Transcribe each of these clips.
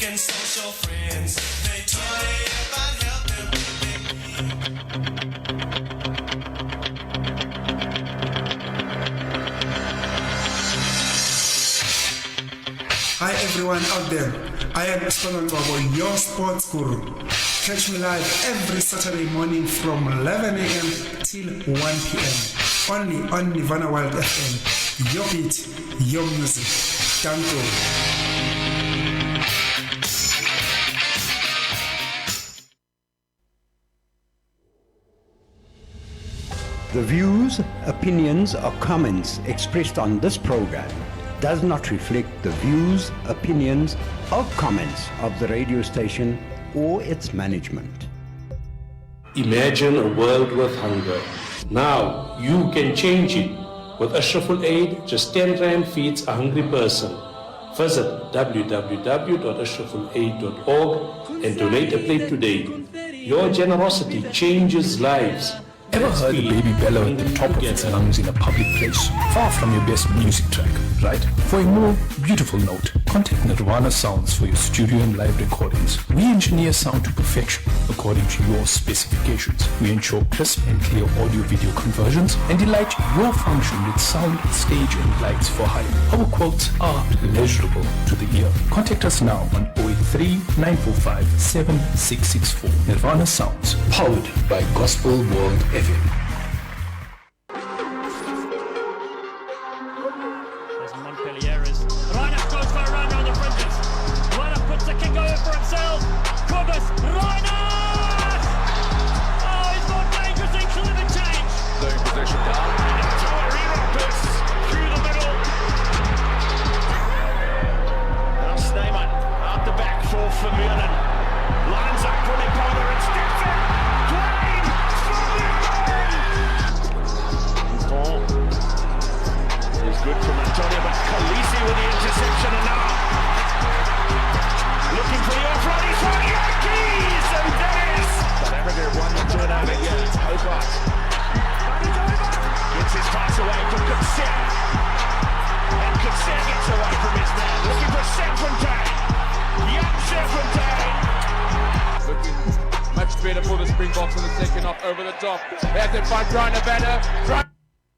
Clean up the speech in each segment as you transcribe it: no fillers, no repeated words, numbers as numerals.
and social friends. They told me if I'd help them with their Hi everyone out there, I am Springboks, your sports guru. Catch me live every Saturday morning from 11 a.m. till 1 p.m. Only on Nirvana Wild FM. Your beat, your music. Don't go. The views, opinions or comments expressed on this program does not reflect the views, opinions or comments of the radio station or its management. Imagine a world with hunger. Now you can change it. With Ashraful Aid, just 10 Rand feeds a hungry person. Visit www.ashrafulaid.org and donate a plate today. Your generosity changes lives. Ever heard a baby bellow at the top of its lungs in a public place, far from your best music track, right? For a more beautiful note, contact Nirvana Sounds for your studio and live recordings. We engineer sound to perfection according to your specifications. We ensure crisp and clear audio-video conversions and delight your function with sound, stage and lights for hire. Our quotes are pleasurable to the ear. Contact us now on 083-945-7664. Nirvana Sounds, powered by Gospel World FM. There's Montpellieres. Reinach goes for a run on the fringes. Reinach puts the kick over for himself. Kobus, Reinach! Oh, he's more dangerous than climate change. Losing possession down. Bursts through the middle. Now Sneeman out the back for Vermeulen. Lines up for Nepona and steps in. Played for Vermeulen. Is good from Antonio, but Khaleesi with the interception and now looking for the off-right. He's for Yankees and Dennis. South Africa won the turnover here. Hobart gets his pass away from Kutsia. And Kutsia gets away from his man. Looking for Serfontein. Young Serfontein. Looking much better for the Springboks in the second half, over the top. They have to find Brian Abada.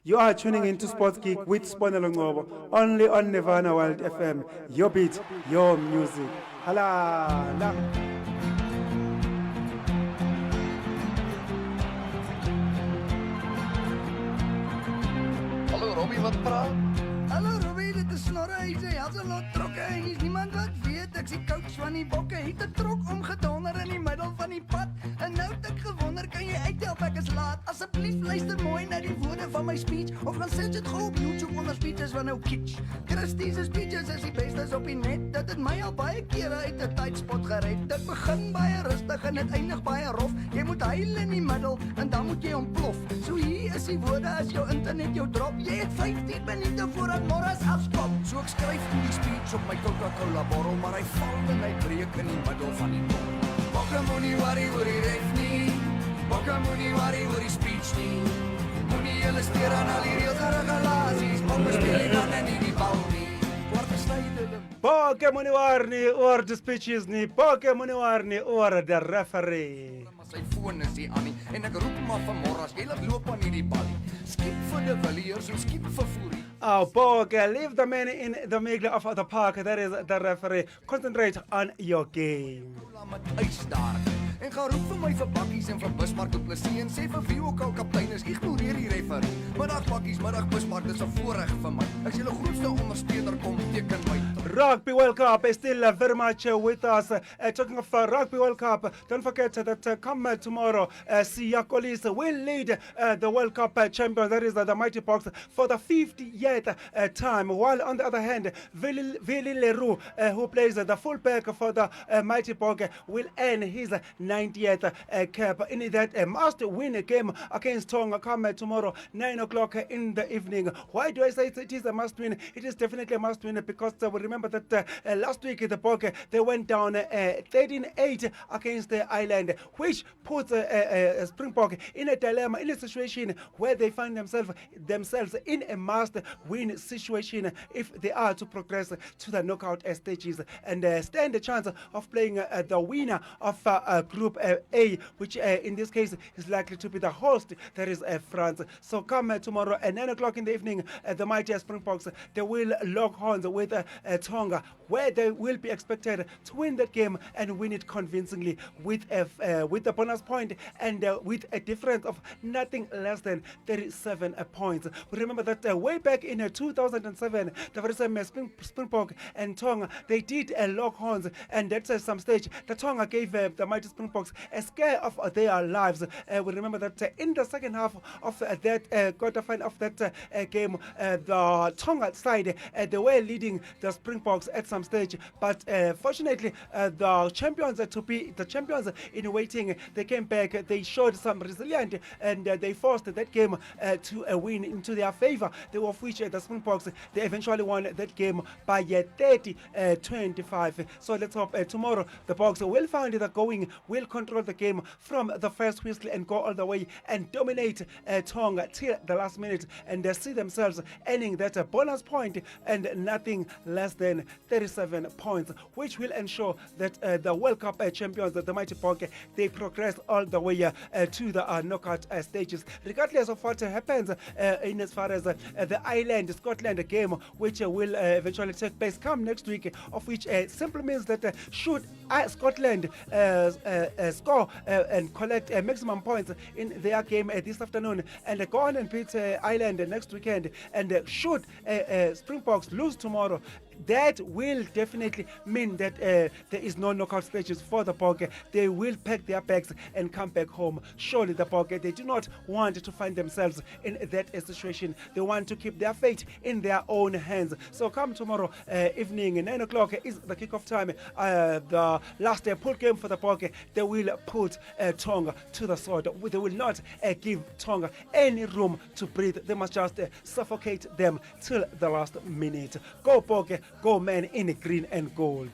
You are tuning into Sports Geek with Sponelo Ngobo, only on Nirvana Wild FM. Your beat, your music. Halala. Hallo Robbie, wat praat? Hallo Robbie, dit is Snorre. Hy sê as 'n lot trokke en is niemand wat weet ek sien coach van die bokke het 'n trok omgedonder in die middel van die pad. En nou het ek gewonder, kan jy uithelp ek is laat? Asseblief luister mooi na die woorde van my speech of gaan sit dit gou op YouTube onder speeches van nou kitsch. Christie's speeches is die bestes op die net. Dit het my al baie kere uit 'n tydspot gered. Dit begin baie rustig en dit eindig baie rof. Jy moet huil in die middel en dan moet jy ontplof. So hier is die woorde as jou internet jou drop. Jy het 15 minute voordat môre afskop. So ek skryf die speech op my Coca-Cola bottel, maar hy val en hy breek in die middel van die bottel. Bokke moenie worry oor die ref nie. Bokke moenie worry oor die speech nie. Moenie julle steur aan al die reëls en regulasies. Bokke speel nie dan nie die bal nie. Kwarte snyde. Bokke moenie worry nie oor die speeches nie. Bokke moenie worry nie oor die referee. Sy foon is die Annie en ek roep maar vanmôre as jy laat loop aan hierdie ballie. Skiep vir die Villiers en skiep vir Fourie. Oh, Bokke, leave the man in the middle of the park. That is the referee. Concentrate on your game. Met ys daar. En gaan roep vir my vir bakkies en vir Bismarck Du Plessis en sê vir wie ook al kaptein is, ignoreer die referee. Middag bakkies, middag Bismarck, dis 'n voorreg vir my. Ek is julle grootste ondersteuner, kom teken my. Rugby World Cup is still very much with us. Talking of Rugby World Cup, don't forget that come tomorrow, Siya Kolisi will lead the World Cup champions, that is the Mighty Box, for the 50th time. While on the other hand, Vili Leroux, who plays the fullback for the Mighty Box, will earn his 90th cap in that must-win game against Tonga come tomorrow, 9 o'clock in the evening. Why do I say it is a must-win? It is definitely a must-win because we remember that last week the Bokke, they went down 13-8 against the Island, which puts Springbok in a dilemma, in a situation where they find themselves in a must-win situation if they are to progress to the knockout stages and stand a chance of playing the winner of Group A, which in this case is likely to be the host, that is France. So come tomorrow at 9 o'clock in the evening, the mighty Springboks, they will lock horns with Tonga, where they will be expected to win that game and win it convincingly with the bonus point and with a difference of nothing less than 37 points. We remember that way back in 2007, the very same Springbok and Tonga, they did lock horns, and at some stage the Tonga gave the mighty Springboks a scare of their lives. We remember that in the second half of that quarterfinal of that game, the Tonga side, they were leading the Springboks at some stage, but fortunately the champions to be the champions in waiting, they came back, they showed some resilience, and they forced that game to a win into their favor, of which the Springboks, they eventually won that game by 30-25. So let's hope tomorrow the Boks will find the going, will control the game from the first whistle and go all the way and dominate Tonga till the last minute, and see themselves earning that bonus point and nothing less than 37 points, which will ensure that the World Cup champions, the mighty Bokke, they progress all the way to the knockout stages, regardless of what happens in as far as the Ireland-Scotland game, which will eventually take place come next week, of which simply means that should Scotland score and collect maximum points in their game this afternoon and go on and beat Ireland next weekend, and should Springboks lose tomorrow, that will definitely mean that there is no knockout stages for the Bokke. They will pack their bags and come back home. Surely the Bokke, they do not want to find themselves in that situation. They want to keep their fate in their own hands. So come tomorrow evening, 9 o'clock is the kickoff time. The last pool game for the Bokke, they will put Tonga to the sword. They will not give Tonga any room to breathe. They must just suffocate them till the last minute. Go Bokke, go man in green and gold.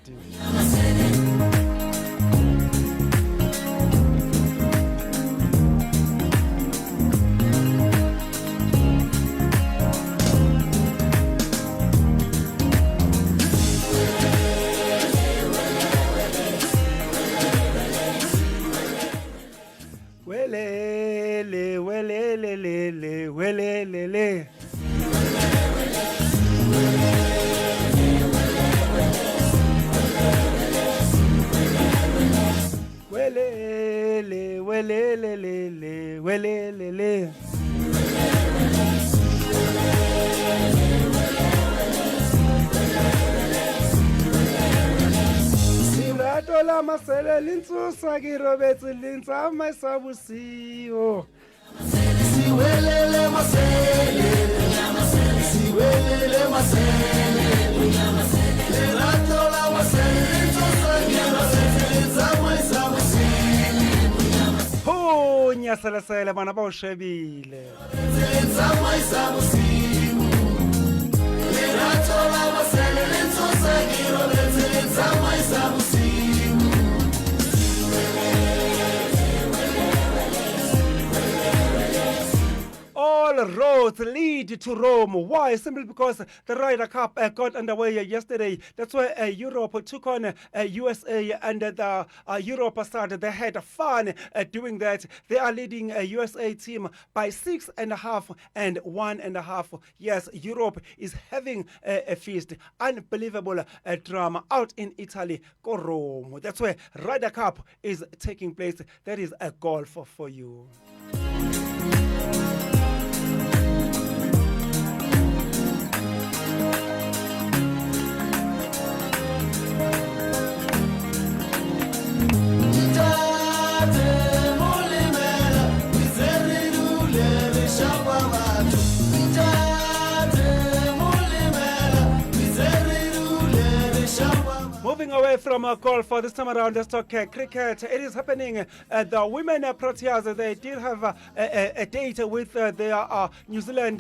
Welele, welele, welele. Welele, welele, welele. Sirato la masele linsusa girobetsi linsama isabusiyo. Siwelele masele, siwelele masele, sirato la masele linsusa girobetsi linsama isabusiyo. Ho nyaselesele bana ba o shebile. Linsama isabusiyo. Sirato la masele linsusa girobetsi linsama isabusiyo. All roads lead to Rome. Why? Simply because the Ryder Cup got underway yesterday. That's why Europe took on USA, and the Europe started. They had fun doing that. They are leading a USA team by 6.5 and 1.5. Yes, Europe is having a feast. Unbelievable drama out in Italy, Rome. That's where Ryder Cup is taking place. That is a golf for you. Moving Moving away from golf for this time around, let's talk cricket. It is happening. The women Proteas, they did have a date with their New Zealand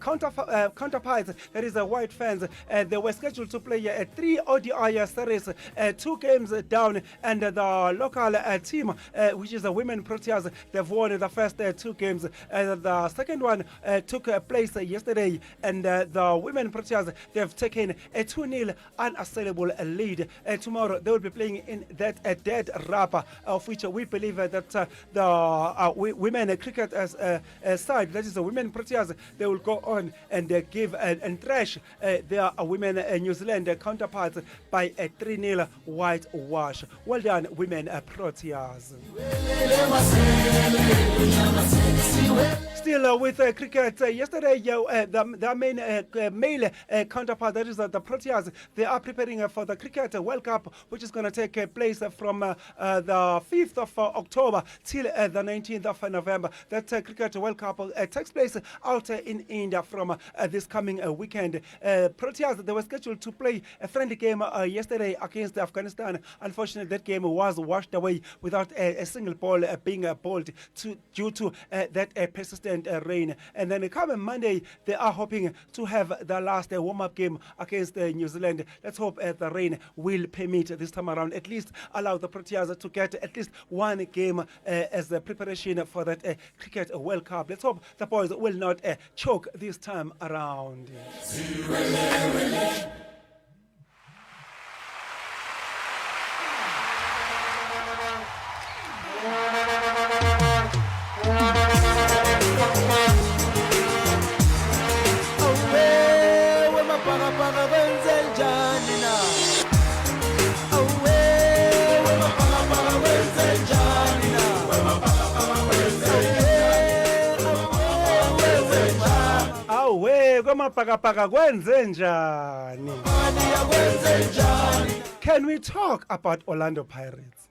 counterparts. That is white fans. They were scheduled to play a 3 ODI series, 2 games down, and the local team, which is the women Proteas, they've won the first 2 games. The second one took place yesterday, and the women Proteas, they've taken a 2-0 unassailable lead. Tomorrow they will be playing in that dead rubber, of which we believe that the women cricket side, that is the women Proteas, they will go on and give and thrash their women New Zealand counterparts by a 3-0 whitewash. Well done, women Proteas. Still with cricket, yesterday the main male counterpart, that is the Proteas, they are preparing for the Cricket World Cup, which is going to take place from the 5th of October till the 19th of November. That Cricket World Cup takes place out in India from this coming weekend. Proteas, they were scheduled to play a friendly game yesterday against Afghanistan. Unfortunately, that game was washed away without a single ball being bowled due to that persistent rain. And then coming Monday, they are hoping to have the last warm-up game against New Zealand. Let's hope the rain will permit this time around, at least allow the Proteas to get at least 1 game as a preparation for that Cricket World Cup. Let's hope the boys will not choke this time around. Can we talk about Orlando Pirates?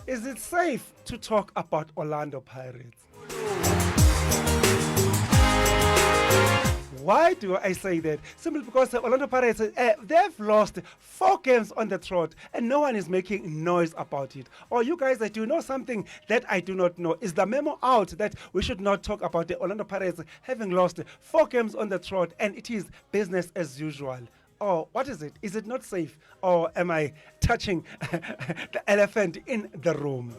Is it safe to talk about Orlando Pirates? Why do I say that? Simply because the Orlando Pirates, they've lost 4 games on the trot and no one is making noise about it. Or you guys, do you know something that I do not know? Is the memo out that we should not talk about the Orlando Pirates having lost 4 games on the trot and it is business as usual? Or what is it? Is it not safe? Or am I touching the elephant in the room?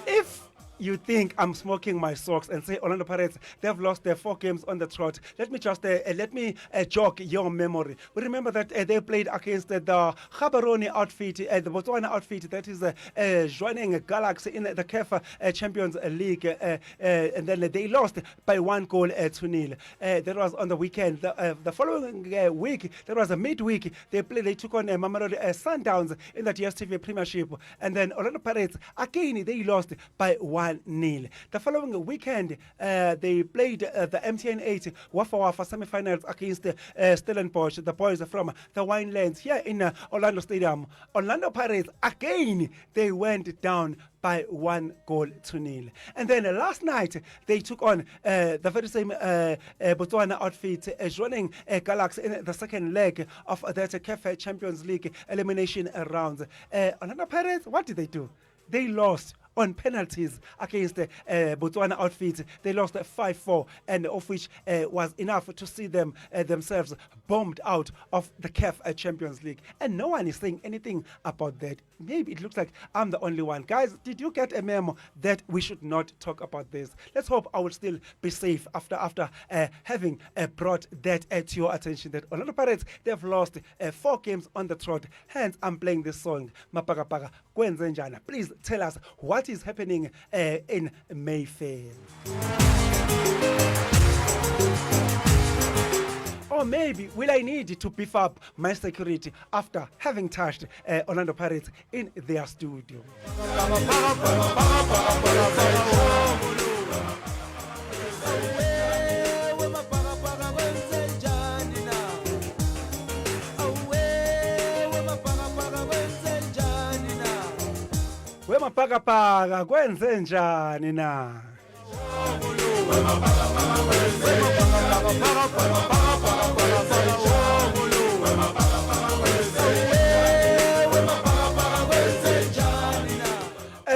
If you think I'm smoking my socks and say Orlando Pirates, they've lost their 4 games on the trot, let me just jog your memory. We remember that they played against the Gaborone outfit, the Botswana outfit, that is joining Galaxy in the CAF Champions League, and then they lost by 1 goal to 0. That was on the weekend. The following week, that was a midweek, they took on Mamelodi Sundowns in the DStv Premiership, and then Orlando Pirates again they lost by 1-0. The following weekend, they played the MTN 8 Wafa semi-finals against Stellenbosch, the boys from the Winelands here in Orlando Stadium. Orlando Pirates again, they went down by 1 goal to 0. And then last night, they took on the very same Botswana outfit, joining Galaxy in the second leg of that CAF Champions League elimination rounds. Orlando Pirates, what did they do? They lost on penalties against the Botswana outfit. They lost 5-4, and of which was enough to see them themselves bombed out of the CAF Champions League. And no one is saying anything about that. Maybe it looks like I'm the only one. Guys, did you get a memo that we should not talk about this? Let's hope I will still be safe after having brought that to your attention, that Orlando Pirates, they've lost 4 games on the trot. Hence, I'm playing this song, Mapagapaga Kwenzenjana. Please tell us what is happening in Mayfair. Or maybe will I need to beef up my security after having touched Orlando Pirates in their studio? Wemapaka kwenze njani na?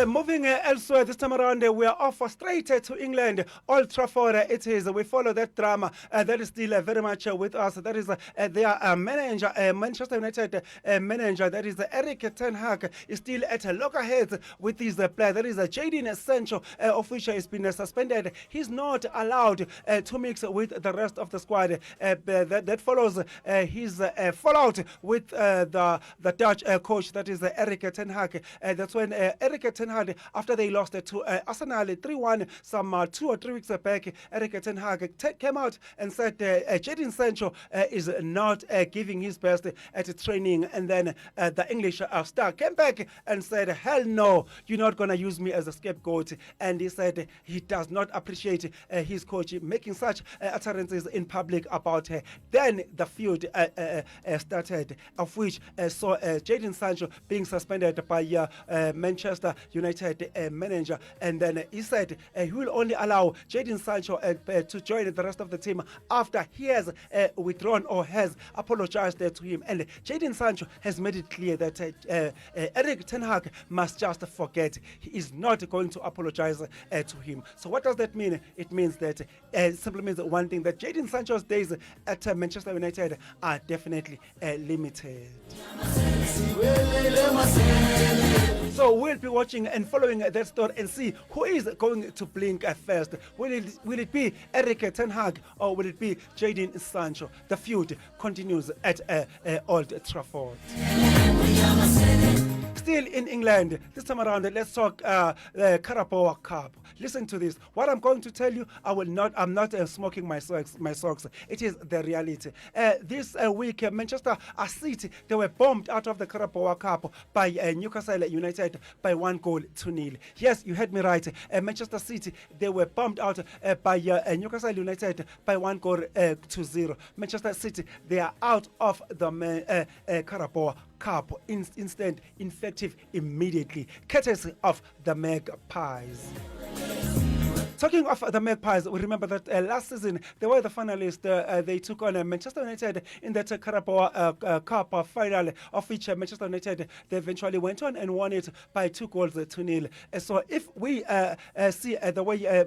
Moving elsewhere this time around, we are off straight to England, Old Trafford. It is. We follow that drama that is still very much with us. That is their manager, Manchester United manager. That is Erik ten Hag is still at loggerheads with his player. That is Jadon Sancho, of which has been suspended. He's not allowed to mix with the rest of the squad. That follows his fallout with the Dutch coach. That is Erik ten Hag. That's when Erik ten Hag, after they lost to Arsenal 3-1 some 2 or 3 weeks back, Erik ten Hag came out and said Jadon Sancho is not giving his best at training. And then the English star came back and said, hell no, you're not going to use me as a scapegoat. And he said he does not appreciate his coach making such utterances in public about her. Then the feud started, of which saw Jadon Sancho being suspended by Manchester United manager. And then he said he will only allow Jadon Sancho to join the rest of the team after he has withdrawn or has apologized to him. And Jadon Sancho has made it clear that Erik ten Hag must just forget. He is not going to apologize to him. So what does that mean? It means that simply means one thing, that Jadon Sancho's days at Manchester United are definitely limited. So we'll be watching and following that story and see who is going to blink first. Will it be Erik ten Hag or will it be Jadon Sancho? The feud continues at Old Trafford. Still in England, this time around, let's talk the Carabao Cup. Listen to this. What I'm going to tell you, I'm not smoking my socks. It is the reality. This week, Manchester City, they were bombed out of the Carabao Cup by Newcastle United by 1-0. Yes, you heard me right. Manchester City, they were bombed out by Newcastle United by 1-0. Manchester City, they are out of the Carabao Cup instant, effective, immediately, courtesy of the Magpies. Talking of the Magpies, we remember that last season they were the finalists. They took on Manchester United in that Carabao Cup final, of which Manchester United they eventually went on and won it by 2-0. So if we see the way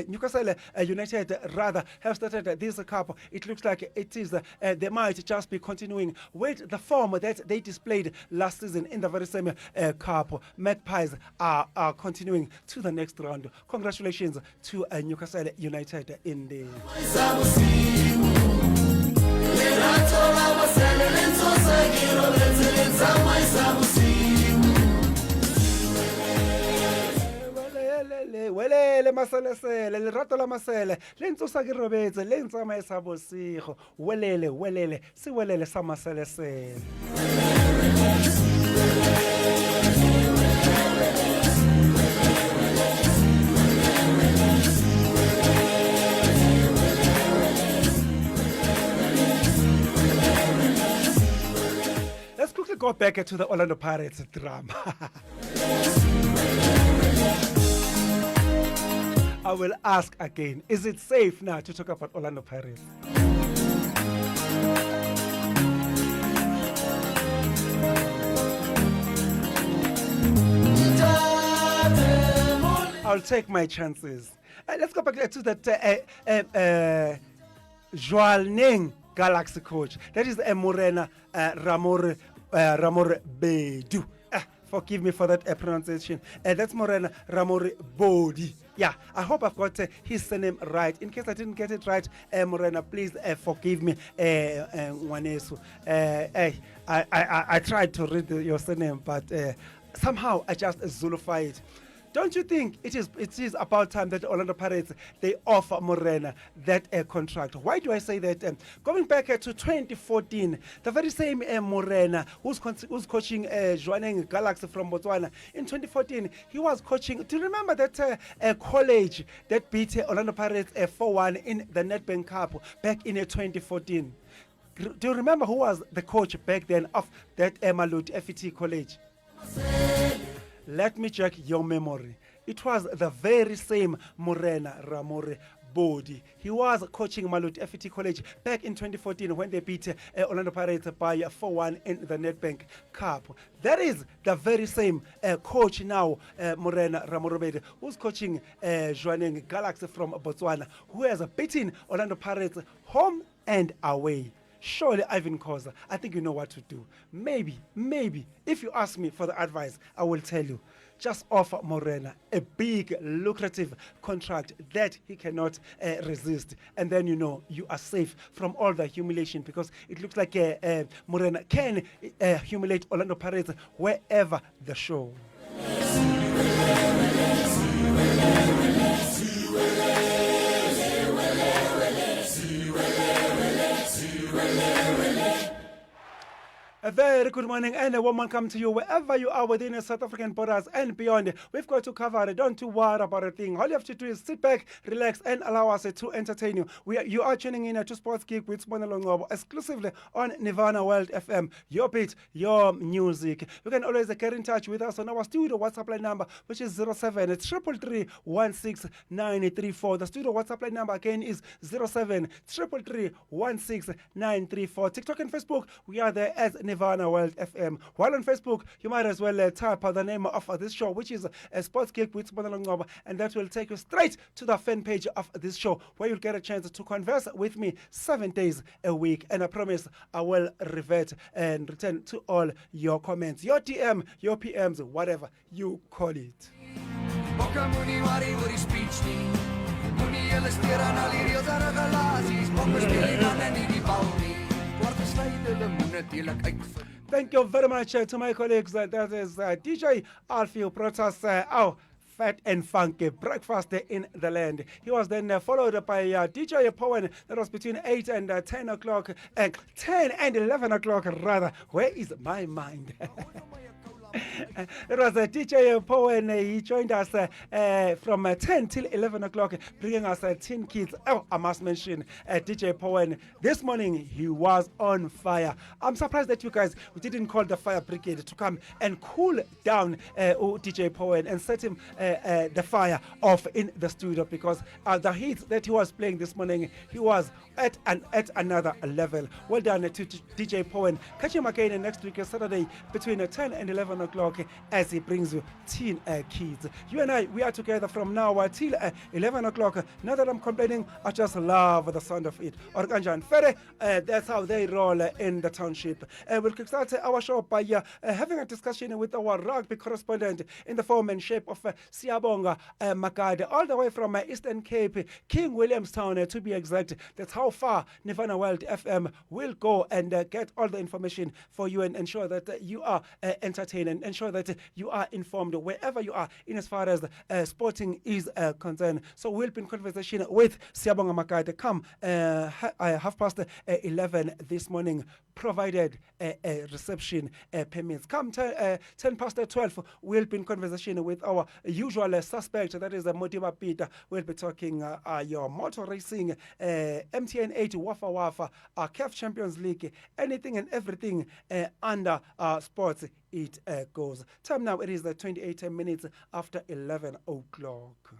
Newcastle United rather have started this cup, it looks like it is they might just be continuing with the form that they displayed last season in the very same cup. Magpies are continuing to the next round. Congratulations to Newcastle United in the welele maselesele lerato la masele le ntsosa ke robetse le ntsamaisa bosigo welele se welele sa maselesele. Let's quickly go back to the Orlando Pirates drama. I will ask again, is it safe now to talk about Orlando Pirates? I'll take my chances. Let's go back to that Joalning Galaxy coach. That is Morena Ramor Bedu. Forgive me for that pronunciation. That's Morena Ramor Bodi. Yeah, I hope I've got his surname right. In case I didn't get it right, Morena, please forgive me, Wanesu. I tried to read your surname, but somehow I just Zulify it. Don't you think it is about time that Orlando Pirates, they offer Morena that contract? Why do I say that? Going back to 2014, the very same Morena who's coaching Joaneng Galaxy from Botswana. In 2014, he was coaching. Do you remember that college that beat Orlando Pirates 4-1 in the Nedbank Cup back in 2014? Do you remember who was the coach back then of that Malut FET College? Let me check your memory. It was the very same Morena Ramore Bodi. He was coaching Malut FET College back in 2014 when they beat Orlando Pirates by 4-1 in the Nedbank Cup. That is the very same coach now, Morena Ramorobede, who's coaching Jwaneng Galaxy from Botswana, who has beaten Orlando Pirates home and away. Surely, Ivan Khoza, I think you know what to do. Maybe, if you ask me for the advice, I will tell you. Just offer Morena a big, lucrative contract that he cannot resist. And then you know you are safe from all the humiliation, because it looks like Morena can humiliate Orlando Pirates wherever the show. A very good morning and a warm welcome to you wherever you are within the South African borders and beyond. We've got to cover it. Don't you worry about a thing. All you have to do is sit back, relax, and allow us to entertain you. You are tuning in to Sports Geek with Sponalongobo exclusively on Nirvana World FM. Your beat, your music. You can always get in touch with us on our studio WhatsApp line number, which is 07 333 16934. The studio WhatsApp line number again is 07 333 16934. TikTok and Facebook, we are there as Nirvana World FM. While on Facebook, you might as well type the name of this show, which is Sports Geek with Sponalongobo, and that will take you straight to the fan page of this show, where you'll get a chance to converse with me 7 days a week. And I promise I will revert and return to all your comments, your DM, your PMs, whatever you call it. Thank you very much to my colleagues. That is DJ Alfie Protas. Fat and funky breakfast in the land. He was then followed by DJ Powen. That was between 8 and 10 o'clock, 10 and 11 o'clock rather. Where is my mind? It was DJ Powen. He joined us from 10 till 11 o'clock, bringing us Teen Kids. Oh, I must mention DJ Powen. This morning, he was on fire. I'm surprised that you guys didn't call the fire brigade to come and cool down DJ Powen and set him the fire off in the studio, because the hits that he was playing this morning, he was at another level. Well done to DJ Powen. Catch him again next week, Saturday, between 10 and 11 o'clock, as he brings you Teen Kids. You and I, we are together from now till 11 o'clock. Not that I'm complaining, I just love the sound of it. Organjan Fere, that's how they roll in the township. We'll kickstart our show by having a discussion with our rugby correspondent in the form and shape of Siabonga Makade, all the way from Eastern Cape, King Williamstown to be exact. That's how far Nirvana World FM will go and get all the information for you and ensure that you are entertained and ensure that you are informed wherever you are in as far as sporting is concerned. So we'll be in conversation with Siabonga Makade come 11:30 this morning, provided reception permits. Come 12:10, we'll be in conversation with our usual suspect, that is Modiba Peter. We'll be talking your motor racing, MTN 8, Wafa Wafa, CAF Champions League, anything and everything under sports. It goes. Time now, it is 28 minutes after 11 o'clock.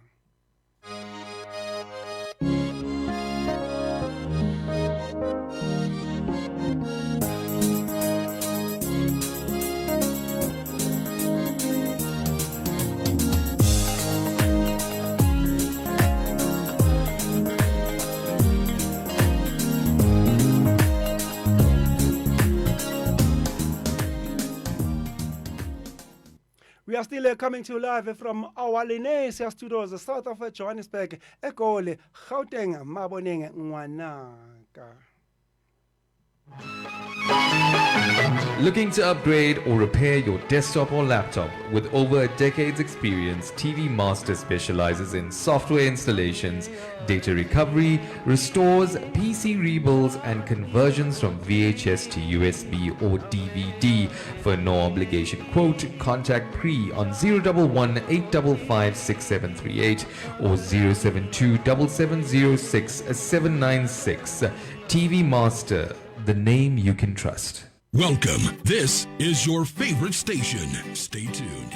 We are still coming to you live from our Lenesia studios, south of Johannesburg, Ekole, Gauteng, Maboneng, Ngwanaka. Looking to upgrade or repair your desktop or laptop? With over a decade's experience, TV Master specializes in software installations, data recovery, restores, PC rebuilds, and conversions from VHS to USB or DVD. For a no obligation quote, contact Pre on 011 855 6738 or 072 7706 796. TV Master, the name you can trust. Welcome. This is your favorite station. Stay tuned.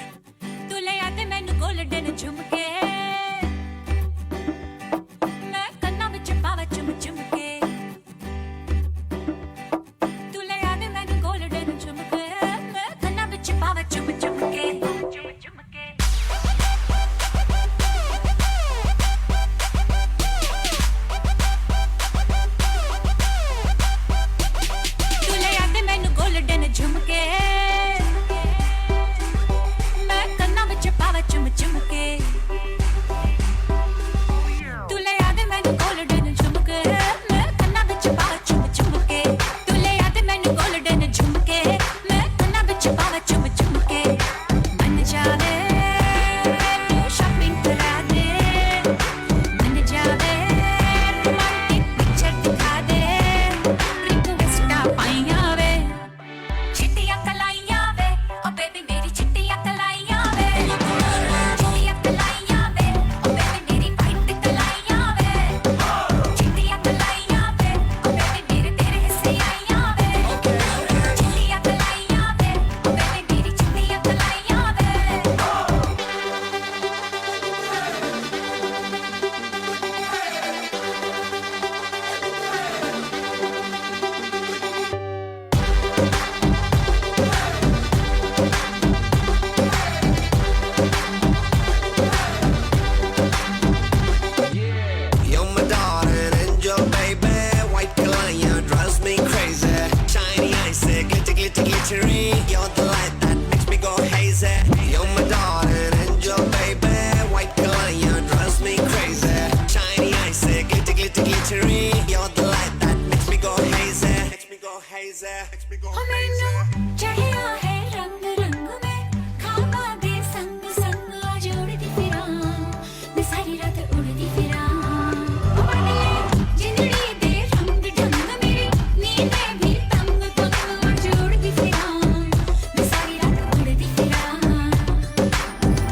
glittery. You're the light that makes me go hazy. You're my darling angel, baby. White color, you drives me crazy. Shiny eyes, glitter, glitter, glittery. You're the light that makes me go hazy. Makes me go hazy. Makes me go hazy. चढ़िया है रंग रंग में खाबा दे संग संग आज उड़ती फिरां मैं सारी रात उड़ती फिरां जिंदड़ी दे रंग ढंग मेरी नींदें भी तंग तंग आज उड़ती फिरां मैं सारी रात उड़ती फिरां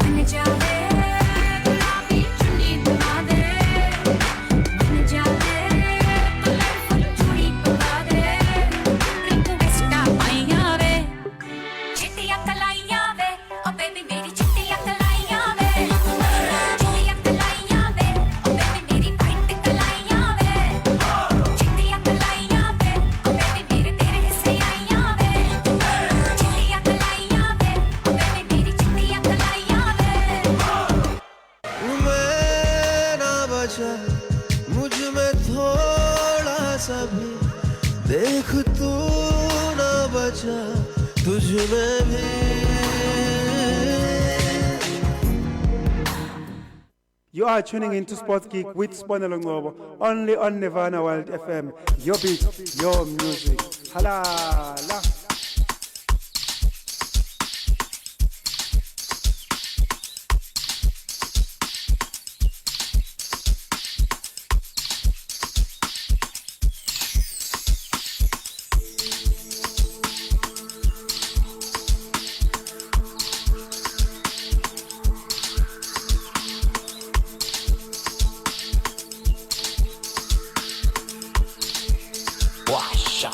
बन जावे गुलाबी चुन्नी दबा दे बन जावे कलरफुल चूड़ी पवा दे रिंग वेस्टा पाइया वे चिट्टियां कलाइयां वे ओ बेबी मेरी चिट्टियां कलाइयां वे चिट्टियां कलाइयां वे ओ बेबी मेरी वाइट कलाइयां वे चिट्टियां कलाइयां वे ओ बेबी मेरे तेरे हिस्से आइयां वे चिट्टियां कलाइयां वे ओ बेबी मेरी चिट्टियां कलाइयां वे मैं ना बचा मुझ में थोड़ा सा भी देख तू ना बचा तुझ में भी You are tuning into Sports Geek with Sponelo Ngobo, only on Nirvana World FM. Your beat, your music. Halala. washa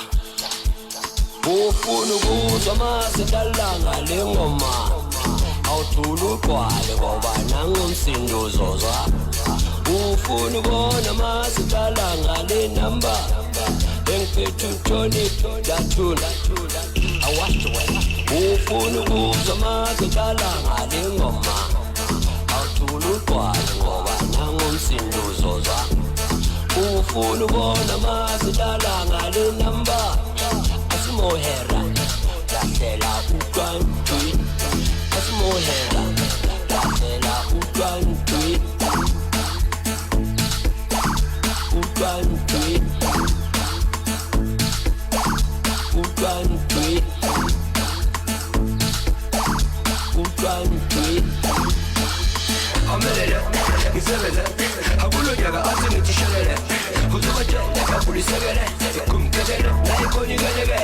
ufuna ukuzwa masedalanga lengoma awuthula ugqwale ngoba nangumsindo uzozwa ufuna ukubona masedalanga le number engiphethe utoni dathula awasho wena ufuna ukuzwa masedalanga lengoma awuthula ugqwale ngoba nangumsindo uzozwa ufuna ukubona masedalanga le number asimohera lahlela u20 asimohera lahlela u20 u20 u20 u20 amelele ngisebeze akulonyaka athi ngithishelele uzobatshela kabulisebele kumkelele nayikonyikeleke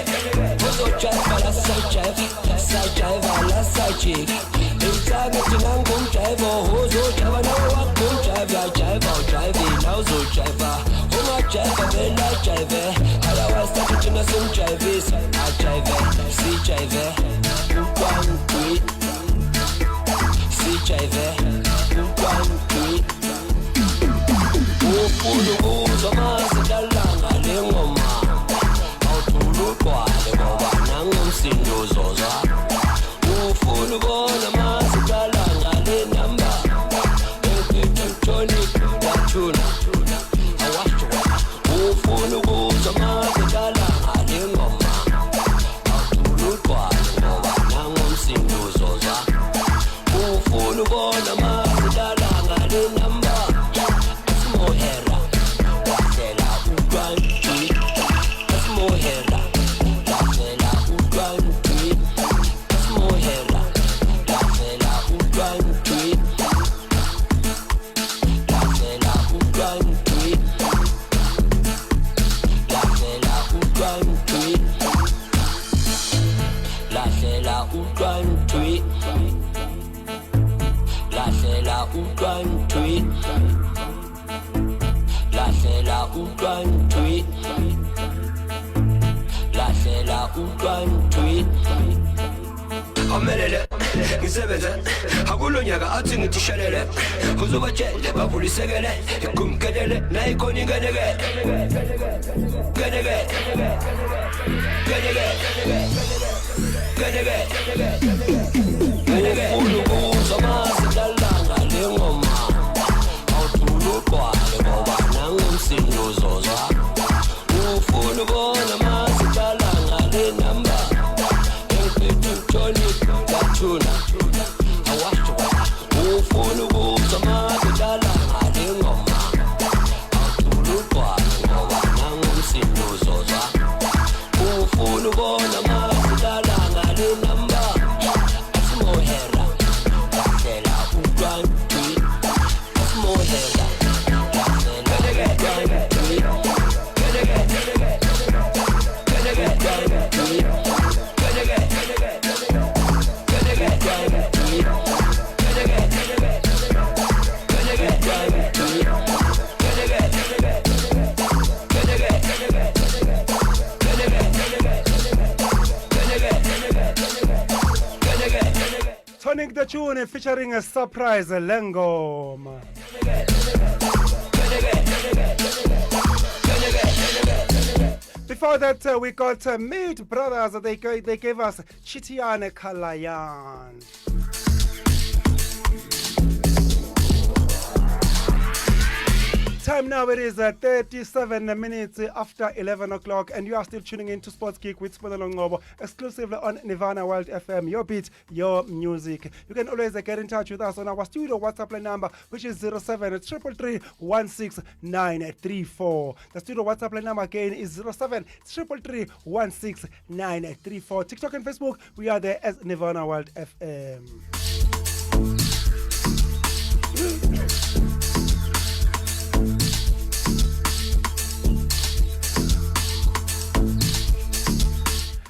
uzojayiva la sayijayiva la sayijika ithagethi nangumjayivo uzojayiva nawe wakumjayiva jayiva ujayivile uzojayiva ungajayiva vele ajayive otherwise thathi thina simjayivise ajayive sijayive u20 sijayive u20 ufuna ukuzwa masedalanga lengoma awuthula ugqwale ngoba nangumsindo uzozwa ufuna ukubona masedalanga le number engiphethe utoni dathula awasho ufuna ukuzwa masedalanga lengoma awuthula ugqwale ngoba nangumsindo uzozwa ufuna ukubona masedalanga le number asimohera lahlela u20 asimohera lahlela u20 asimohera lahlela u20 lahlela u20 lahlela u20 lahlela u20 lahlela u20 lahlela u20 lahlela u20 amelele ngisebeze akulonyaka athi ngithishelele uzobatshele babulisekele kumkelele nayikonyikeleke keleke ukuzwa masedalanga lengoma awuthula ugqwale ngoba nangumsindo uzozwa ufuna ukubona masedalanga le number Pick the Tune featuring a surprise Lengoma. Before that, we got Meat Brothers. They gave us Chitiane Kalayan. Time now, it is 37 minutes after 11 o'clock, and you are still tuning in to Sports Geek with Sponelo Ngobo, exclusively on Nirvana World FM. Your beat, your music. You can always get in touch with us on our studio WhatsApp line number, which is 07-333-16934. The studio WhatsApp line number again is 07-333-16934. TikTok and Facebook, we are there as Nirvana World FM.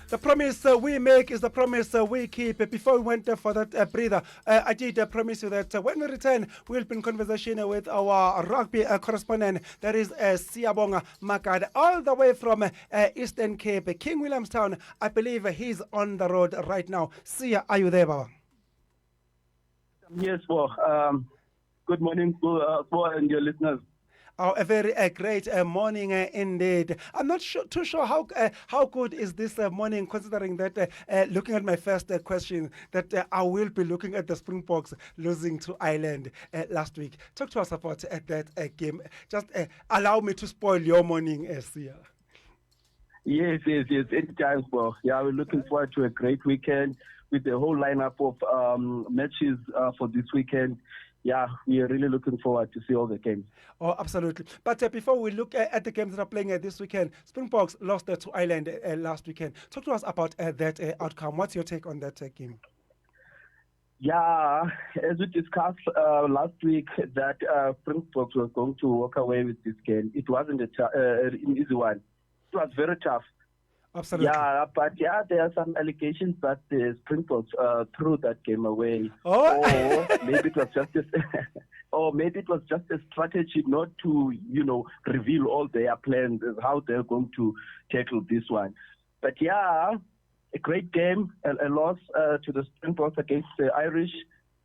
The promise we make is the promise we keep. Before we went for that breather, I did promise you that when we return, we'll be in conversation with our rugby correspondent, that is Siyabonga Makad, all the way from Eastern Cape, King Williamstown. I believe he's on the road right now. Siya, are you there, Baba? Yes, good morning to and your listeners. Oh, a very great morning indeed. I'm not too sure how good is this morning, considering that looking at my first question, that I will be looking at the Springboks losing to Ireland last week. Talk to us about that game. Just allow me to spoil your morning, Sia. Yes. Anytime, well. Yeah, we're looking forward to a great weekend with the whole lineup of matches for this weekend. Yeah, we are really looking forward to see all the games. Oh, absolutely. But before we look at the games that are playing this weekend, Springboks lost to Ireland last weekend. Talk to us about that outcome. What's your take on that game? Yeah, as we discussed last week, that Springboks was going to walk away with this game. It wasn't an easy one. It was very tough. Absolutely. Yeah, but there are some allegations that the Springboks threw that game away. Oh. Or maybe it was just a strategy not to, reveal all their plans, how they're going to tackle this one. But a great game, a loss to the Springboks against the Irish.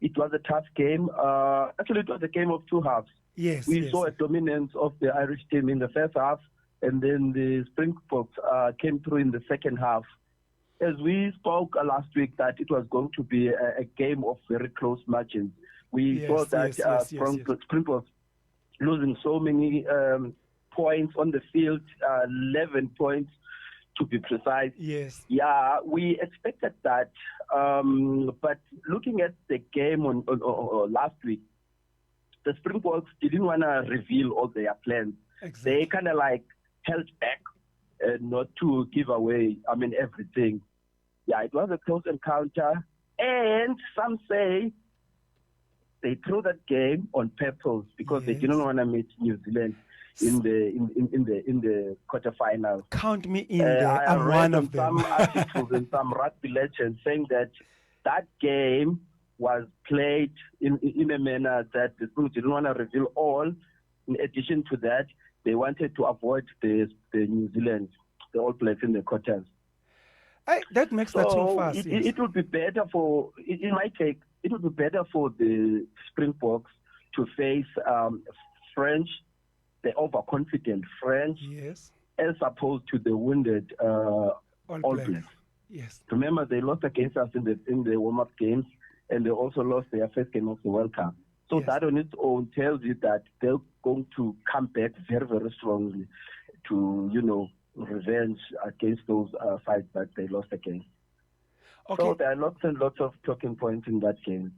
It was a tough game. Actually, it was a game of two halves. Yes. We saw a dominance of the Irish team in the first half, and then the Springboks came through in the second half. As we spoke last week, that it was going to be a game of very close margins. We saw that Springboks losing so many points on the field, 11 points to be precise. Yes. Yeah, we expected that. But looking at the game on last week, the Springboks didn't want to reveal all their plans. Exactly. They kind of held back not to give away, everything. Yeah, it was a close encounter. And some say they threw that game on purpose because they didn't want to meet New Zealand in the quarterfinals. Count me in there. I'm one of them. Some articles and some rugby legends saying that game was played in a manner that the Springboks didn't want to reveal all. In addition to that, they wanted to avoid the New Zealand, the All Blacks in the quarters. That makes that too fast. It would be better for, in my take, it would be better for the Springboks to face French, the overconfident French, as opposed to the wounded All Blacks. Yes. Remember, they lost against us in the warm-up games, and they also lost their first game of the World Cup. So that on its own tells you that they're going to come back very, very strongly to, revenge against those fights that they lost against. Okay. So there are lots and lots of talking points in that game.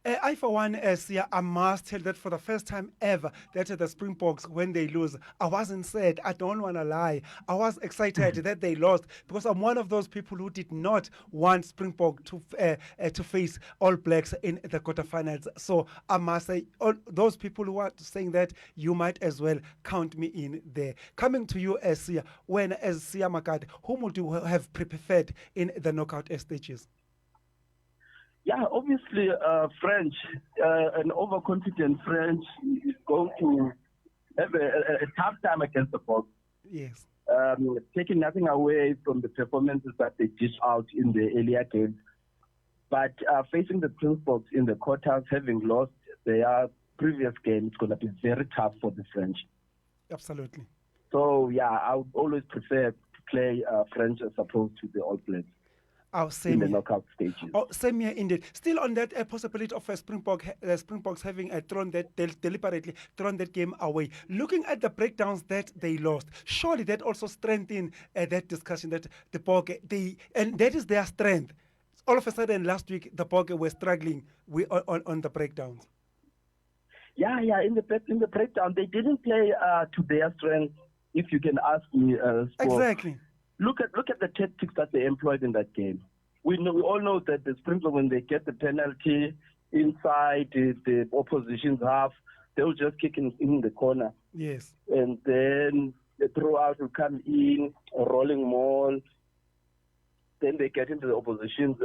I, for one, I must tell that for the first time ever, that the Springboks, when they lose, I wasn't sad. I don't want to lie. I was excited that they lost because I'm one of those people who did not want Springbok to face All Blacks in the quarterfinals. So I must say, all those people who are saying that, you might as well count me in there. Coming to you, Sia, as Sia Makad, whom would you have preferred in the knockout stages? Yeah, obviously, French, an overconfident French is going to have a tough time against the Boks. Yes. Taking nothing away from the performances that they dish out in the earlier games. But facing the Springboks in the quarters, having lost their previous game, it's going to be very tough for the French. Absolutely. So, yeah, I would always prefer to play French as opposed to the All Blacks in the knockout stages. Oh, same here indeed. Still on that possibility of Springboks having deliberately thrown that game away. Looking at the breakdowns that they lost, surely that also strengthened that discussion that the Bokke, and that is their strength. All of a sudden, last week, the Bokke were struggling on the breakdowns. Yeah, in the breakdown, they didn't play to their strength, if you can ask me. Exactly. Look at the tactics that they employed in that game. We all know that the Springboks, when they get the penalty inside the opposition's half, they'll just kick in the corner. Yes. And then the throw-out will come in, a rolling maul. Then they get into the opposition's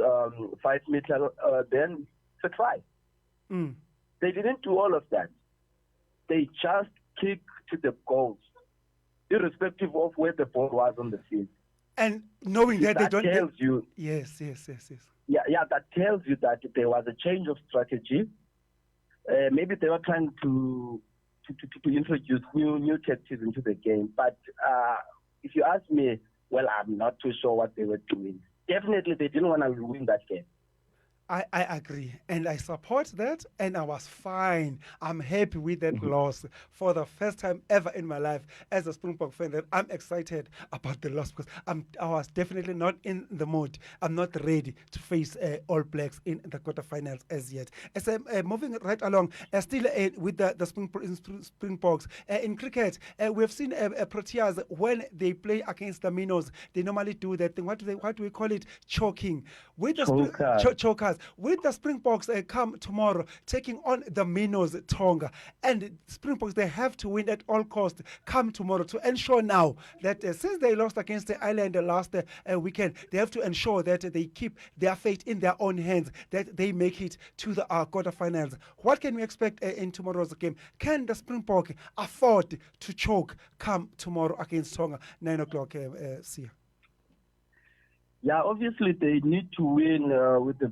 5 meter, then it's a try. Mm. They didn't do all of that. They just kicked to the goals, irrespective of where the ball was on the field. And knowing that they don't... tells you... Yes. Yeah, that tells you that there was a change of strategy. Maybe they were trying to introduce new tactics into the game. But if you ask me, well, I'm not too sure what they were doing. Definitely, they didn't want to win that game. I agree, and I support that, and I was fine. I'm happy with that loss for the first time ever in my life as a Springbok fan. That I'm excited about the loss because I was definitely not in the mood. I'm not ready to face All Blacks in the quarterfinals as yet. As I'm moving right along, still with the Springboks in cricket, we have seen Proteas when they play against the Minnows. They normally do that thing. What do we call it? Choking. With the chokers. With the Springboks come tomorrow, taking on the Minnows Tonga. And Springboks, they have to win at all costs come tomorrow to ensure now that since they lost against the Island last weekend, they have to ensure that they keep their fate in their own hands, that they make it to the quarterfinals. What can we expect in tomorrow's game? Can the Springbok afford to choke come tomorrow against Tonga, 9 o'clock, Sia? Yeah, obviously they need to win with the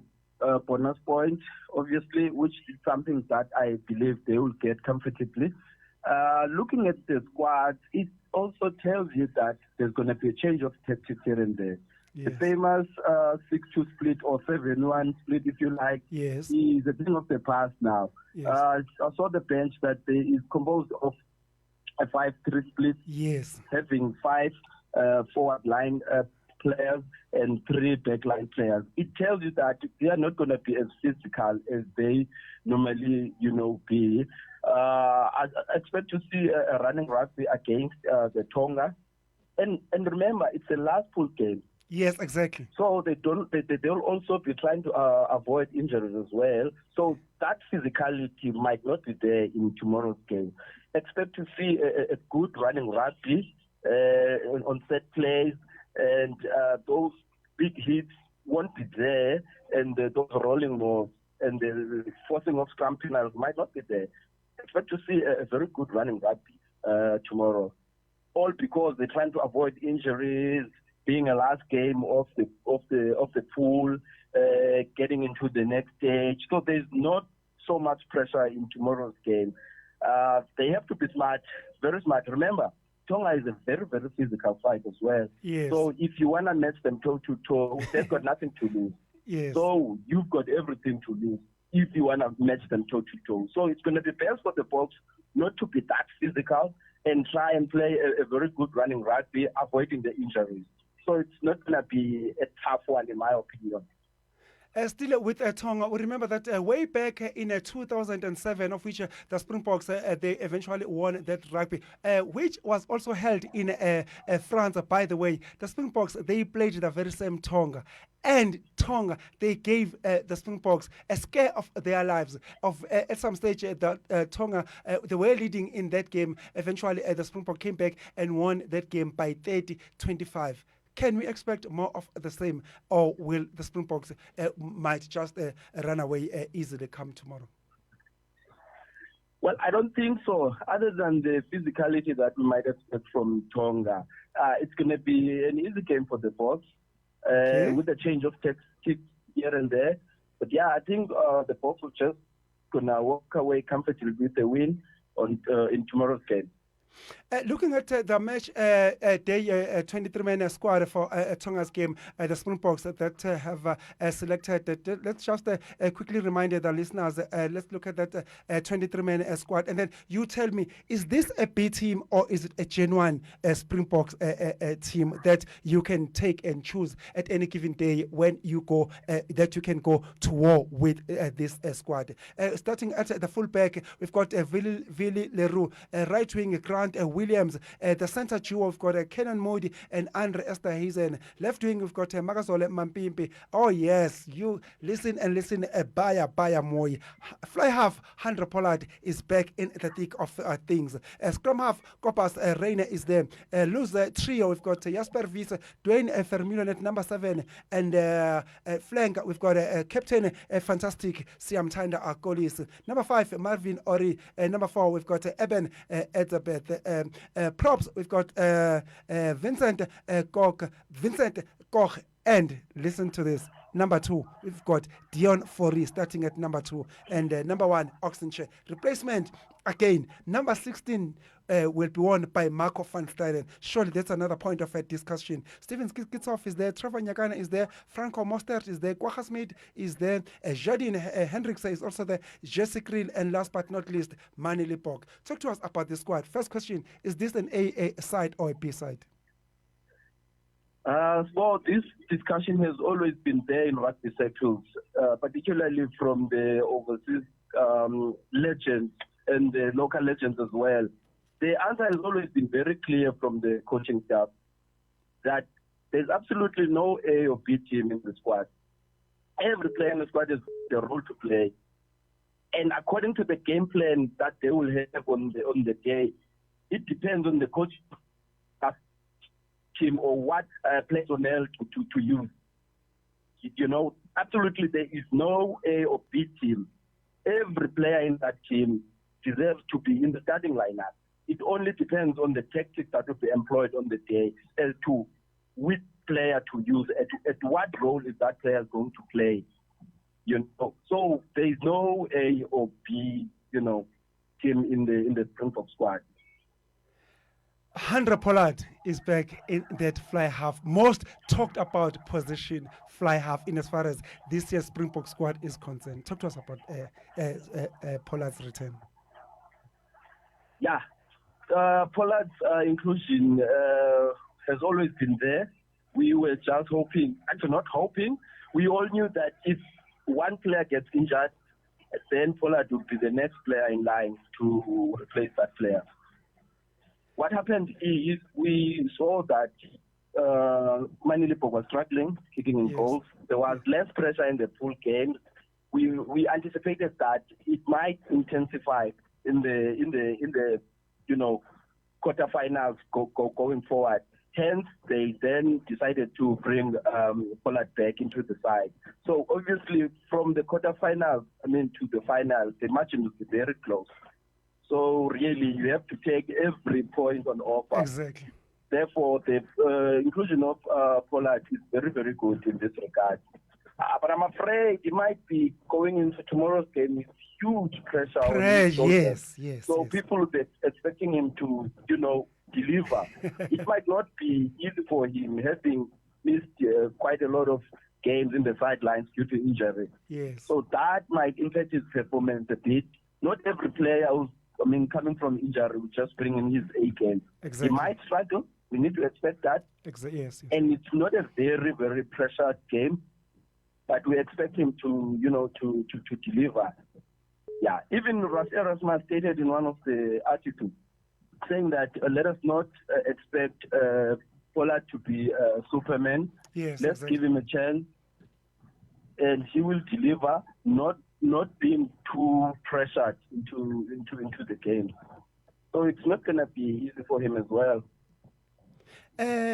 bonus point, obviously, which is something that I believe they will get comfortably. Looking at the squad, it also tells you that there's going to be a change of tactics here and there. Yes. The famous 6-2 split or 7-1 split, if you like, is a thing of the past now. Yes. I saw the bench that is composed of a 5-3 split, yes, having 5 forward line players and 3 backline players. It tells you that they are not going to be as physical as they normally, be. I expect to see a running rugby against the Tonga, and remember, it's a last pool game. Yes, exactly. So they'll also be trying to avoid injuries as well. So that physicality might not be there in tomorrow's game. Expect to see a good running rugby on set plays. And those big hits won't be there, and those rolling balls and the forcing of scrum penalties might not be there. Expect to see a very good running rugby tomorrow, all because they're trying to avoid injuries, being a last game of the pool, getting into the next stage. So there's not so much pressure in tomorrow's game. They have to be smart, very smart. Remember, Tonga is a very, very physical fight as well. Yes. So if you want to match them toe-to-toe, they've got nothing to lose. Yes. So you've got everything to lose if you want to match them toe-to-toe. So it's going to be best for the Boks not to be that physical and try and play a very good running rugby, avoiding the injuries. So it's not going to be a tough one, in my opinion. Still with Tonga, we remember that way back in 2007, of which the Springboks, they eventually won that rugby, which was also held in France, by the way. The Springboks, they played the very same Tonga. And Tonga, they gave the Springboks a scare of their lives. At some stage, Tonga, they were leading in that game. Eventually, the Springboks came back and won that game by 30-25. Can we expect more of the same, or will the Springboks might just run away easily come tomorrow? Well, I don't think so. Other than the physicality that we might expect from Tonga, it's going to be an easy game for the Boks with a change of tactics here and there. But yeah, I think the Boks will just gonna walk away comfortably with the win on in tomorrow's game. Looking at the match day 23-man squad for Tonga's game, the Springboks that have selected. Let's just quickly remind the listeners. Let's look at that 23-man squad, and then you tell me: is this a B team or is it a genuine Springboks team that you can take and choose at any given day when you go that you can go to war with this squad? Starting at the fullback, we've got Vili Leroux, right wing Grant Williams, the center duo we've got Kenan Modi and Andre Esterhuizen. Left wing we've got Makazole Mampimpi. Oh yes, you listen and listen. Baya Moy. Fly half Handra Pollard is back in the thick of things. Scrum half Kopas Reina is there. Loose trio we've got Jasper Wies, Dwayne Vermeulen at number 7, and flank we've got Captain Fantastic Siam Tanda Kolis. Number 5 Marvin Ori. Number 4 we've got Eben Elizabeth. Props we've got Vincent Koch, and listen to this. Number 2, we've got Dion Fori starting at number 2, and number 1 Oxenche. Replacement again, number 16 will be won by Marco van Stuylen. Surely that's another point of discussion. Steven Skitsov is there, Trevor Nyakana is there, Franco Mostert is there, Kwacha Smith is there, Jardine Hendrikse is also there, Jesse Kriel, and last but not least, Manny Lipok. Talk to us about the squad. First question, is this an A side or a B side? So this discussion has always been there in rugby circles, particularly from the overseas legends and the local legends as well. The answer has always been very clear from the coaching staff that there's absolutely no A or B team in the squad. Every player in the squad has a role to play. And according to the game plan that they will have on the day, it depends on the coach team or what personnel to use. You know, absolutely there is no A or B team. Every player in that team deserves to be in the starting lineup. It only depends on the tactics that will be employed on the day as to which player to use, at what role is that player going to play. You know, so there is no A or B, you know, team in the Springbok squad. Handra Pollard is back in that fly half. Most talked about position fly half in as far as this year's Springbok squad is concerned. Talk to us about Pollard's return. Yeah, Pollard's inclusion has always been there. We were just hoping, actually not hoping, we all knew that if one player gets injured, then Pollard would be the next player in line to replace that player. What happened is we saw that Manny Lipok was struggling, kicking in goals. There was less pressure in the full game. We anticipated that it might intensify in the you know, quarterfinals going forward. Hence, they then decided to bring Pollard back into the side. So obviously, from the quarterfinals, to the finals, the margin will be very close. So really, you have to take every point on offer. Exactly. Therefore, the inclusion of Pollard is very, very good in this regard. But I'm afraid it might be going into tomorrow's game with huge pressure on his shoulders. Yes. So people will be expecting him to, deliver. It might not be easy for him, having missed quite a lot of games in the sidelines due to injury. Yes. So that might impact his performance a bit. Not every player who's coming from injury will just bring in his A game. Exactly. He might struggle. We need to expect that. Yes. And it's not a very, very pressured game, but we expect him to, to deliver. Yeah. Even Ras Erasmus stated in one of the articles saying that let us not expect Pollard to be Superman. Yes. Let's give him a chance, and he will deliver. Not being too pressured into the game. So it's not going to be easy for him as well.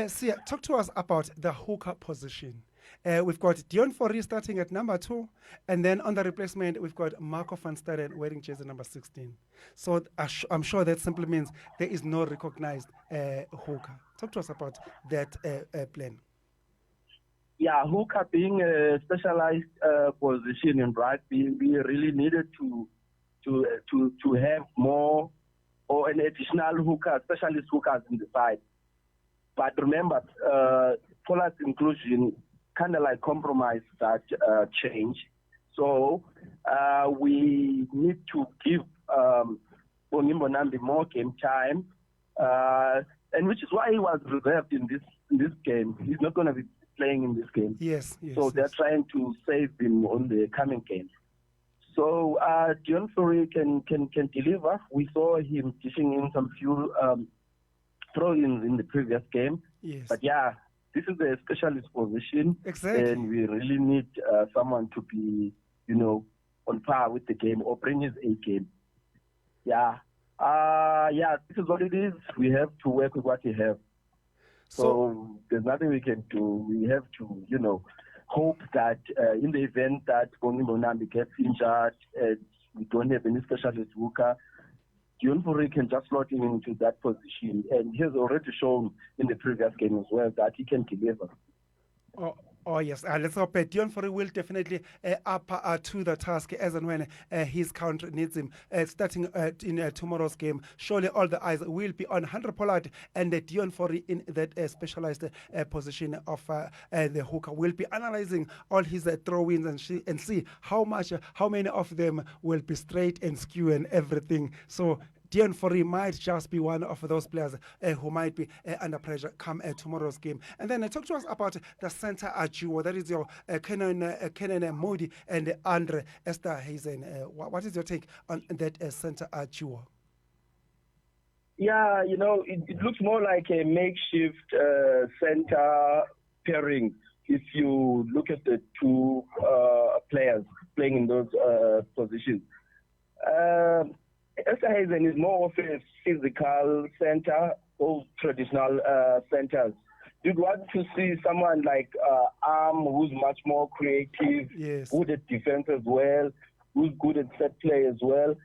Sia, talk to us about the hooker position. We've got Dion Fori starting at number 2, and then on the replacement, we've got Marco van Stuylen wearing jersey number 16. So I'm sure that simply means there is no recognized hooker. Talk to us about that plan. Yeah, hooker being a specialized position in rugby, we really needed to have more or an additional hooker, specialist hookers in the side. But remember, Pollard's inclusion kind of like compromised that change. So we need to give Bonimbo Nambi more game time, and which is why he was reserved in this game. He's not going to be playing in this game. Yes. So they're trying to save him on the coming games. So Dion Fourie can deliver. We saw him dishing in some few throw-ins in the previous game. Yes. But yeah, this is a specialist position. Exactly. And we really need someone to be, on par with the game or bring his A game. Yeah. This is what it is. We have to work with what we have. So there's nothing we can do. We have to, hope that in the event that Bonimbo Nambi gets injured and we don't have any specialist hooker, Dion Fourie can just slot him into that position. And he has already shown in the previous game as well that he can deliver. Oh yes, let's hope Dion Fourie will definitely up to the task as and when his country needs him. Starting in tomorrow's game, surely all the eyes will be on Henry Pollard and Dion Fourie in that specialized position of the hooker. We'll be analysing all his throw-ins and see how many of them will be straight and skew and everything. So Dion Fourie might just be one of those players who might be under pressure come tomorrow's game. And then talk to us about the centre duo. That is your Kenan Moody and Andre Esterhuizen. What is your take on that centre duo? Yeah, it looks more like a makeshift centre pairing if you look at the two players playing in those positions. Esterhuizen is more of a physical center, those traditional centers. You'd want to see someone like Arm, who's much more creative, good at defense as well, who's good at set play as well.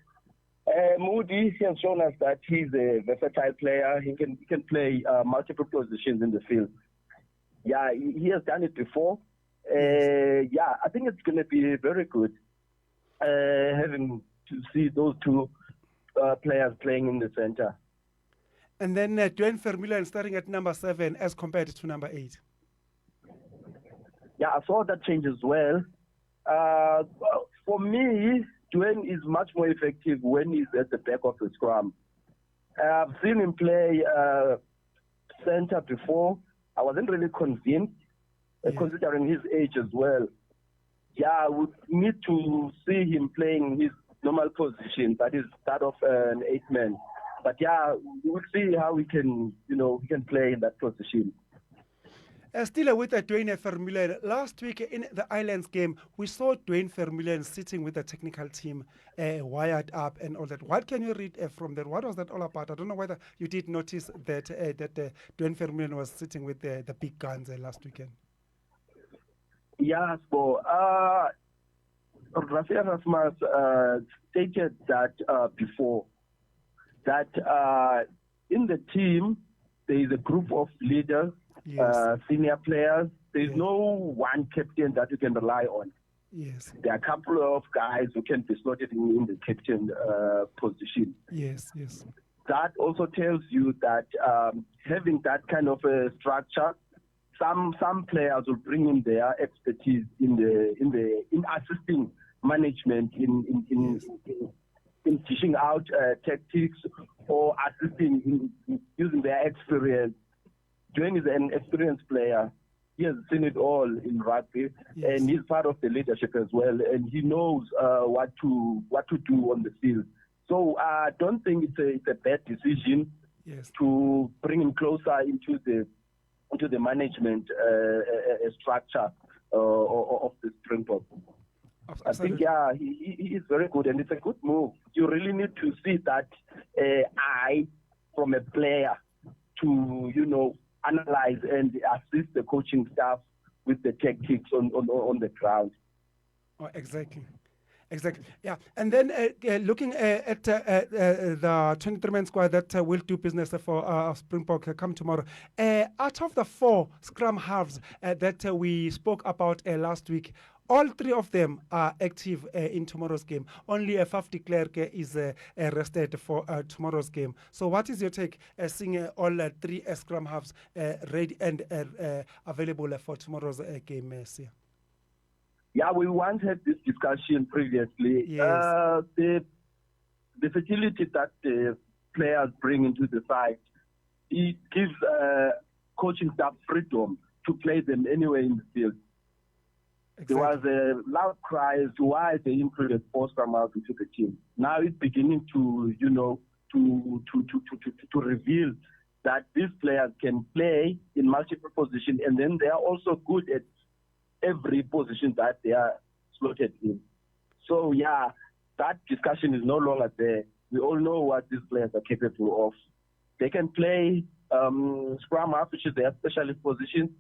Moody has shown us that he's a versatile player. He can play multiple positions in the field. Yeah, he has done it before. I think it's going to be very good having to see those two players playing in the center. And then Duane Vermeulen starting at number 7 as compared to number 8. Yeah, I saw that change as well. For me, Duane is much more effective when he's at the back of the scrum. I've seen him play center before. I wasn't really convinced, considering his age as well. Yeah, we need to see him playing his normal position, that is that of an 8-man. But yeah, we'll see how we can, he can play in that position. Still with Duane Vermeulen, last week in the Islands game, we saw Duane Vermeulen sitting with the technical team wired up and all that. What can you read from that? What was that all about? I don't know whether you did notice that Duane Vermeulen was sitting with the big guns last weekend. Yeah, so Rafael Rasmus stated that before, that in the team, there is a group of leaders, senior players. There is no one captain that you can rely on. Yes. There are a couple of guys who can be slotted in the captain position. Yes. That also tells you that having that kind of a structure, some players will bring in their expertise in assisting management in dishing out tactics or assisting in using their experience. Duane is an experienced player. He has seen it all in rugby, and he's part of the leadership as well, and he knows what to do on the field. So I don't think it's a bad decision to bring him closer into the management structure of the Springboks. I think, he is very good, and it's a good move. You really need to see that eye from a player to, analyze and assist the coaching staff with the tactics on the ground. Oh, exactly. Exactly. Yeah. And then looking at the 23-man squad that will do business for Springbok come tomorrow. Out of the 4 scrum halves that we spoke about last week, all 3 of them are active in tomorrow's game. Only Faf de Klerk is rested for tomorrow's game. So what is your take seeing all 3 scrum halves ready and available for tomorrow's game, Sia? Yeah, we once had this discussion previously. Yes. The facility that the players bring into the side, it gives coaching staff freedom to play them anywhere in the field. Exactly. There was a loud cry as to why they included 4 scrum halves into the team. Now it's beginning to, to reveal that these players can play in multiple positions, and then they are also good at every position that they are slotted in. So yeah, that discussion is no longer there. We all know what these players are capable of. They can play scrum half, which is their specialist position.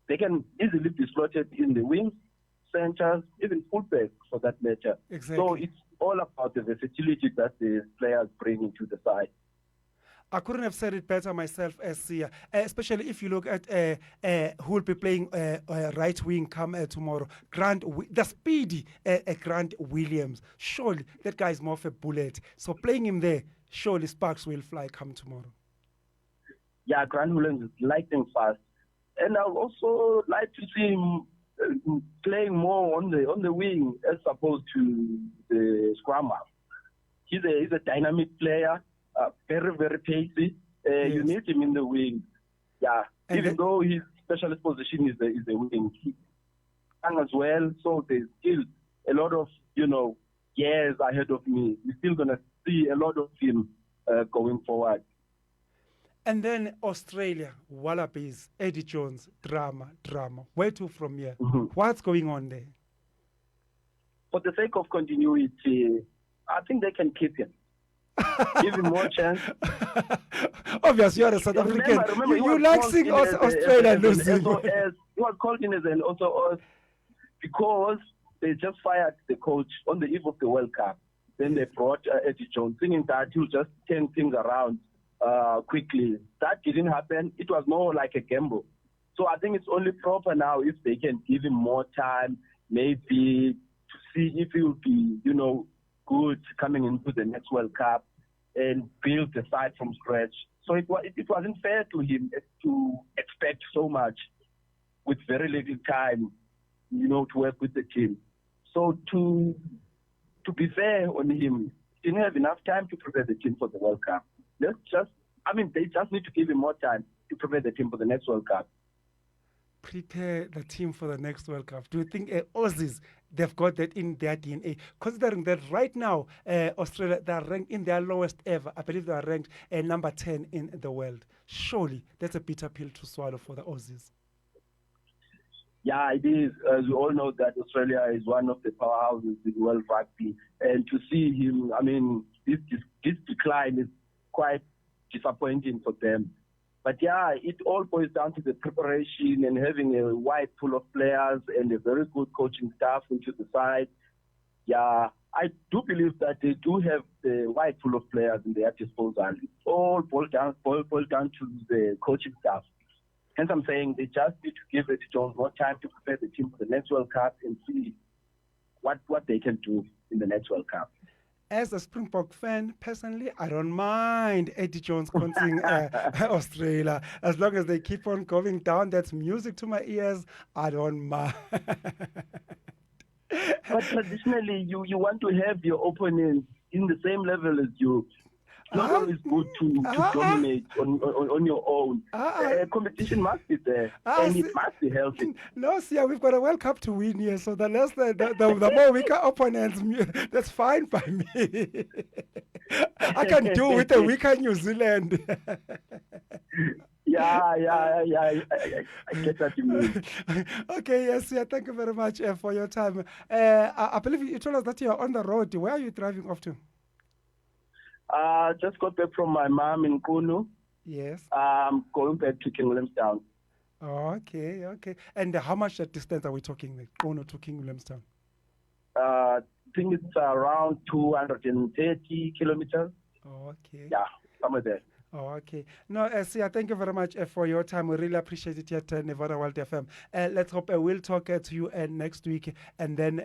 They can easily be slotted in the wings, centers, even fullbacks for that matter. Exactly. So it's all about the versatility that the players bring into the side. I couldn't have said it better myself, Sia. Especially if you look at who will be playing right wing come tomorrow. The speedy Grant Williams. Surely that guy is more of a bullet. So playing him there, surely sparks will fly come tomorrow. Yeah, Grant Williams is lightning fast, and I would also like to see him playing more on the wing as opposed to the scrum half. He's a dynamic player. Very, very pacey. Yes. You need him in the wing. Yeah, And even though his specialist position is the wing. He's young as well, so there's still a lot of, years ahead of me. We're still going to see a lot of him going forward. And then Australia, Wallabies, Eddie Jones, drama. Where to from here? Mm-hmm. What's going on there? For the sake of continuity, I think they can keep him. Give him more chance. Obviously, you're a South African. Remember, You like seeing Australia losing. He was called in as an SOS because they just fired the coach on the eve of the World Cup. Then they brought Eddie Jones, thinking that he'll just turn things around quickly. That didn't happen. It was more like a gamble. So I think it's only proper now if they can give him more time, maybe to see if he will be, good coming into the next World Cup and build the side from scratch. So it wasn't fair to him to expect so much with very little time, to work with the team. So to be fair on him, he didn't have enough time to prepare the team for the World Cup. They just need to give him more time to prepare the team for the next World Cup. Prepare the team for the next World Cup. Do you think Aussies, they've got that in their DNA? Considering that right now, Australia, they are ranked in their lowest ever. I believe they are ranked number 10 in the world. Surely, that's a bitter pill to swallow for the Aussies. Yeah, it is. As we all know that Australia is one of the powerhouses in world rugby. And to see him, this decline is quite disappointing for them. But yeah, it all boils down to the preparation and having a wide pool of players and a very good coaching staff into the side. Yeah, I do believe that they do have the wide pool of players in their disposal. It all boils down to the coaching staff. Hence, I'm saying they just need to give Eddie Jones more time to prepare the team for the next World Cup and see what they can do in the next World Cup. As a Springbok fan, personally, I don't mind Eddie Jones coaching Australia. As long as they keep on going down, that's music to my ears. I don't mind. But traditionally, you want to have your opponents in the same level as you. Not always good to dominate on your own. Competition must be there, and it must be healthy. No, we've got a World Cup to win here, so the less the more weaker opponents, that's fine by me. I can do with a weaker New Zealand. Yeah, I get what you mean. Okay, yes, thank you very much for your time. I believe you told us that you're on the road. Where are you driving off to? Just got back from my mom in Kunu. Yes. Going back to King Williamstown. Okay. And how much distance are we talking, Kunu to King Williamstown? think it's around 230 kilometers. Okay. Yeah, somewhere there. Oh, okay. No, Sia, thank you very much for your time. We really appreciate it here at Nevada World FM. Let's hope we'll talk to you next week, and then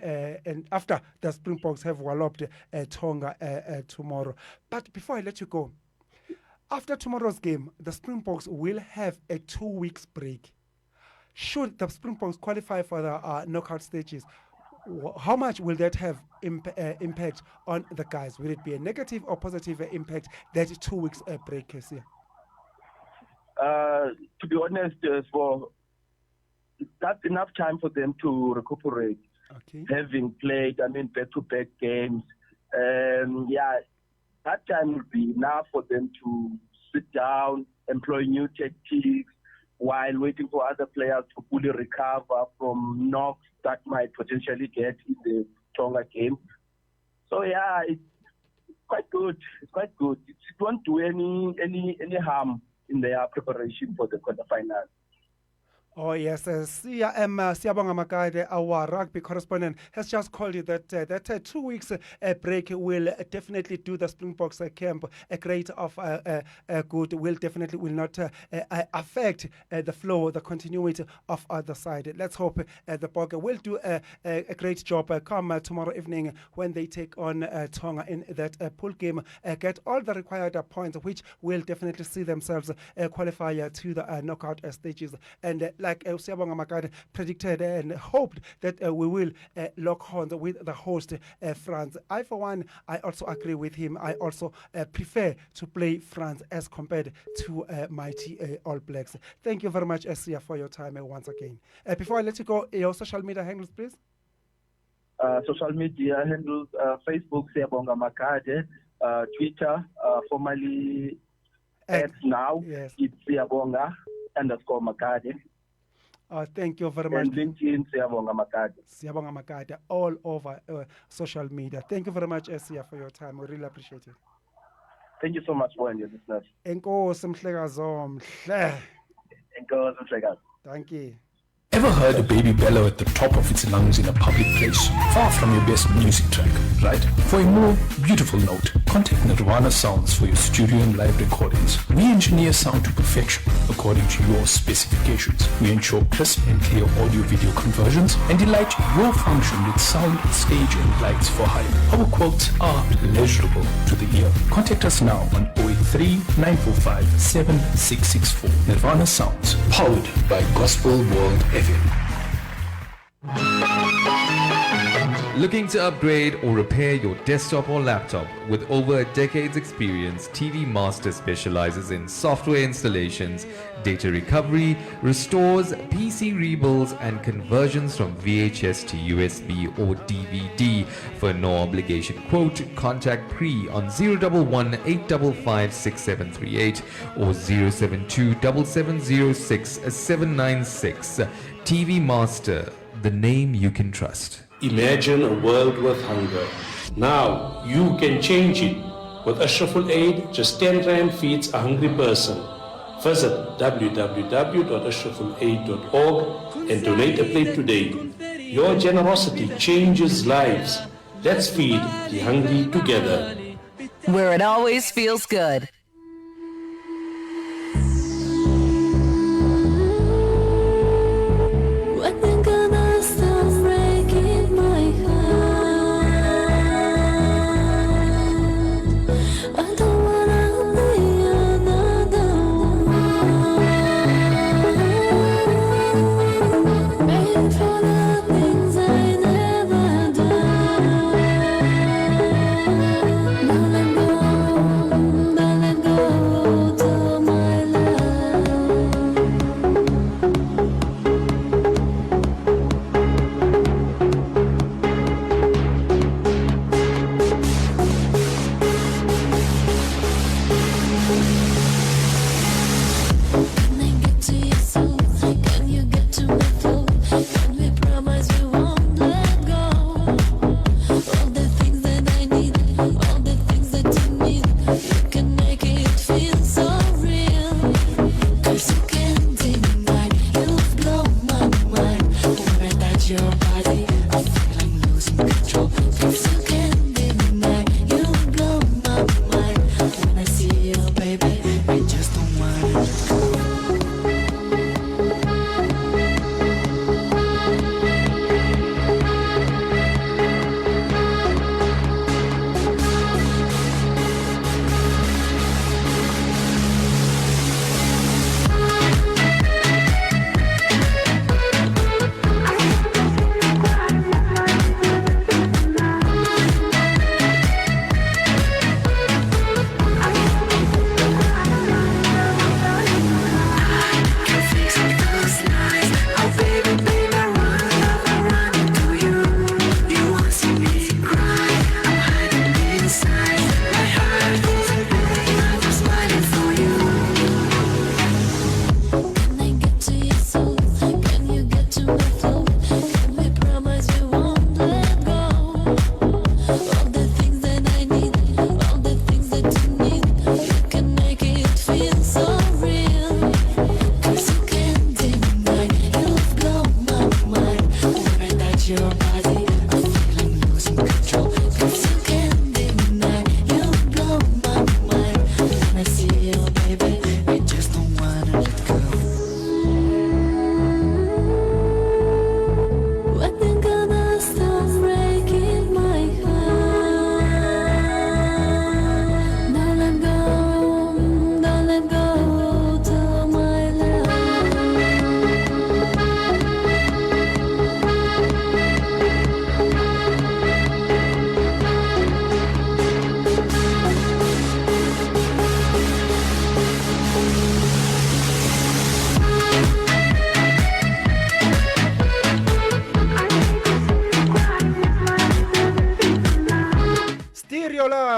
and after the Springboks have walloped Tonga tomorrow. But before I let you go, after tomorrow's game, the Springboks will have a 2 weeks break. Should the Springboks qualify for the knockout stages, how much will that have impact on the guys? Will it be a negative or positive impact, that 2 weeks break, here? To be honest, that's enough time for them to recuperate. Okay. Having played, back-to-back games, that time will be enough for them to sit down, employ new tactics, while waiting for other players to fully recover from knocks that might potentially get in the Tonga game. So it's quite good. It's quite good. It won't do any harm in their preparation for the quarterfinals. Oh yes, Siyabonga Makade, our rugby correspondent, has just called you that 2 weeks break will definitely do the Springboks camp a great of good. Will not affect the flow, the continuity of other side. Let's hope the Bokke will do a great job come tomorrow evening when they take on Tonga in that pool game. Get all the required points, which will definitely see themselves qualify to the knockout stages. And like Siyabonga Makade predicted and hoped that we will lock horns with the host France. I, for one, I also agree with him. I also prefer to play France as compared to mighty All Blacks. Thank you very much, Sia, for your time once again. Before I let you go, your social media handles, please. Social media handles, Facebook, Siyabonga Makade, Twitter, formerly X now, yes. It's Siyabonga_Makade. Thank you very much. And LinkedIn, Siyabonga Makade. Siyabonga Makade, all over social media. Thank you very much, Sia, for your time. We really appreciate it. Thank you so much for your listeners. Enkosi Mhlekazi omhle. Enkosi Mhlekazi. Thank you. Ever heard a baby bellow at the top of its lungs in a public place, far from your best music track, right? For a more beautiful note, contact Nirvana Sounds for your studio and live recordings. We engineer sound to perfection according to your specifications. We ensure crisp and clear audio-video conversions and delight your function with sound, stage and lights for hire. Our quotes are pleasurable to the ear. Contact us now on 083-945-7664. Nirvana Sounds, powered by Gospel World FM. Looking to upgrade or repair your desktop or laptop? With over a decade's experience, TV Master specializes in software installations, data recovery, restores, PC rebuilds and conversions from VHS to USB or DVD. For no obligation quote, contact Pre on 011 855 6738 or 072 7706 796. TV Master, the name you can trust. Imagine a world with hunger. Now you can change it. With Ashraful Aid, just 10 Rand feeds a hungry person. Visit www.ashrafulaid.org and donate a plate today. Your generosity changes lives. Let's feed the hungry together. Where it always feels good.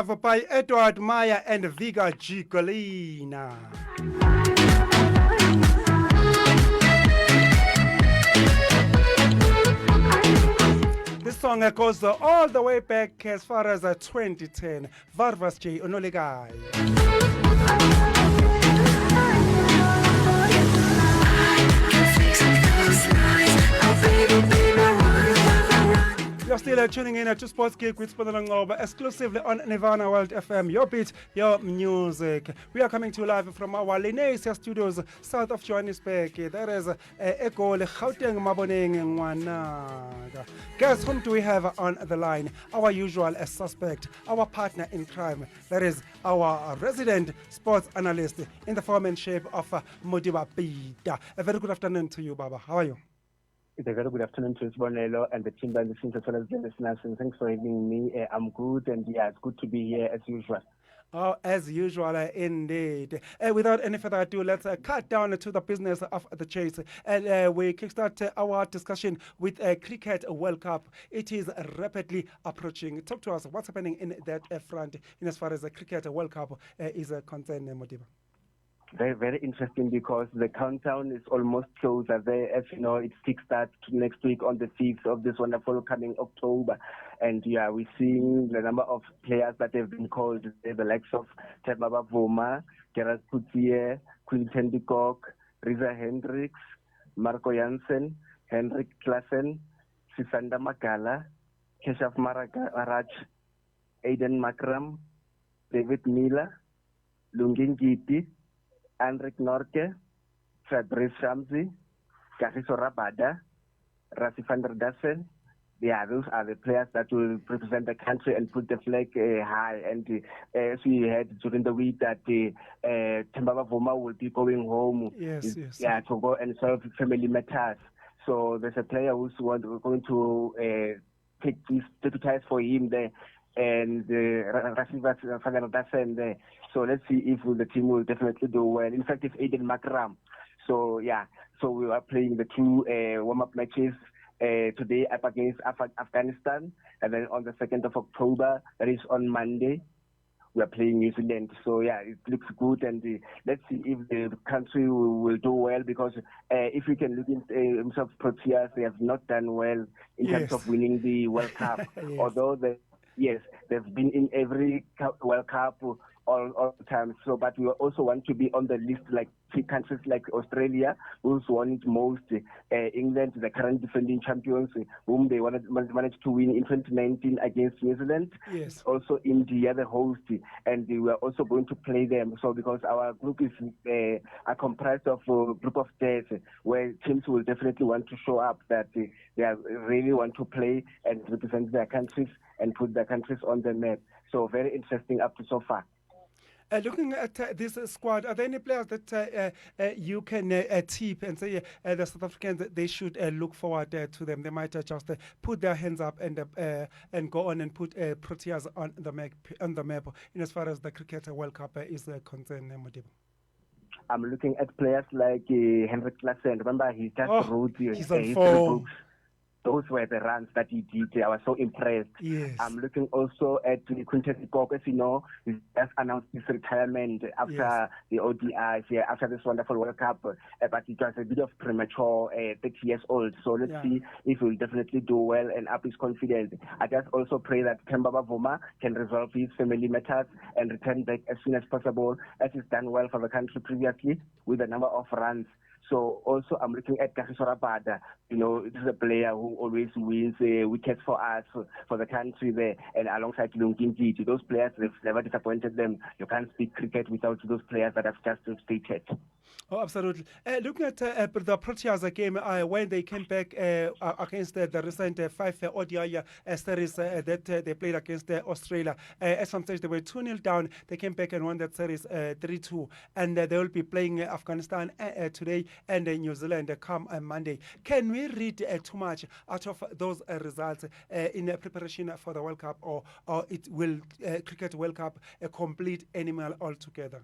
Love by Edward Maya and Viga Gigolina. This song goes all the way back as far as 2010. Varvas J. Onolegai. You're still tuning in to Sports Geek with Spodolongoba exclusively on Nirvana World FM. Your beat, your music. We are coming to you live from our Lenasia studios south of Johannesburg. There is Echo Gauteng Maboneng Nwanaga. Guess whom do we have on the line? Our usual suspect, our partner in crime. That is our resident sports analyst in the form and shape of Modiba Pita. A very good afternoon to you, Baba. How are you? It's a very good afternoon to Bonello and the team and the listeners as well as the listeners. And thanks for having me. I'm good, and yeah, it's good to be here as usual. Oh, as usual, indeed. Without any further ado, let's cut down to the business of the chase. And we kickstart our discussion with Cricket World Cup. It is rapidly approaching. Talk to us. What's happening in that front in as far as the Cricket World Cup is concerned, Modiba? Very, very interesting because the countdown is almost closer. As you know, it's kickstart to next week on the 5th of this wonderful coming October. And yeah, we're seeing the number of players that have been called, the likes of Tebaba Vuma, Gerard Coutier, Quinton de Kock, Risa Hendricks, Marco Jansen, Henrik Klassen, Sisanda Magala, Keshav Maraj, Aiden Makram, David Miller, Lungin Giti, Andrik Norke, Fabrice Shamsi, Kagiso Rabada, Rafi van der Dassen. Yeah, those are the players that will represent the country and put the flag high. And as we heard during the week that Tembaba Vuma will be going home yeah, to go and solve family matters. So there's a player who's going to take this deputize for him there. And Rafi van der Dassen there. So let's see if the team will definitely do well. In fact, it's Aiden Makram. So yeah, so we are playing the two warm-up matches today up against Afghanistan, and then on the 2nd of October, that is on Monday, we are playing New Zealand. So yeah, it looks good, and let's see if the country will do well, because if we can look in terms of Proteas, they have not done well in terms of winning the World Cup, although they've been in every World Cup all the time. So, but we also want to be on the list, like countries like Australia, who's won it most. England, the current defending champions, whom they managed to win in 2019 against New Zealand. Yes. Also India, the host, and we are also going to play them. So, because our group is are comprised of a group of days where teams will definitely want to show up that they really want to play and represent their countries and put their countries on the map. So, very interesting up to so far. Looking at this squad, are there any players that you can tip and say the South Africans, they should look forward to them? They might just put their hands up and go on and put Proteas on the map in as far as the Cricket World Cup is concerned, Modibo. I'm looking at players like Henrik Klassen. Remember, he just wrote he's on form. Those were the runs that he did. I was so impressed. Yes. I'm looking also at Quinton de Kock. As you know, he just announced his retirement after the ODIs, after this wonderful World Cup. But it was a bit of premature, 30 years old. So let's see if he will definitely do well and up his confidence. I just also pray that Tembaba Vuma can resolve his family matters and return back as soon as possible, as he's done well for the country previously with a number of runs. So also I'm looking at Kagiso Rabada. You know, this is a player who always wins wickets for us, for the country there, and alongside Lungin Giti. Those players, they've never disappointed them. You can't speak cricket without those players that I've just stated. Oh, absolutely. Looking at the Proteas game, when they came back against the recent 5 ODI series that they played against Australia, at some stage they were 2-0 down. They came back and won that series 3-2. And they will be playing Afghanistan today and New Zealand come Monday. Can we read too much out of those results in preparation for the World Cup, or it will Cricket World Cup a complete animal altogether?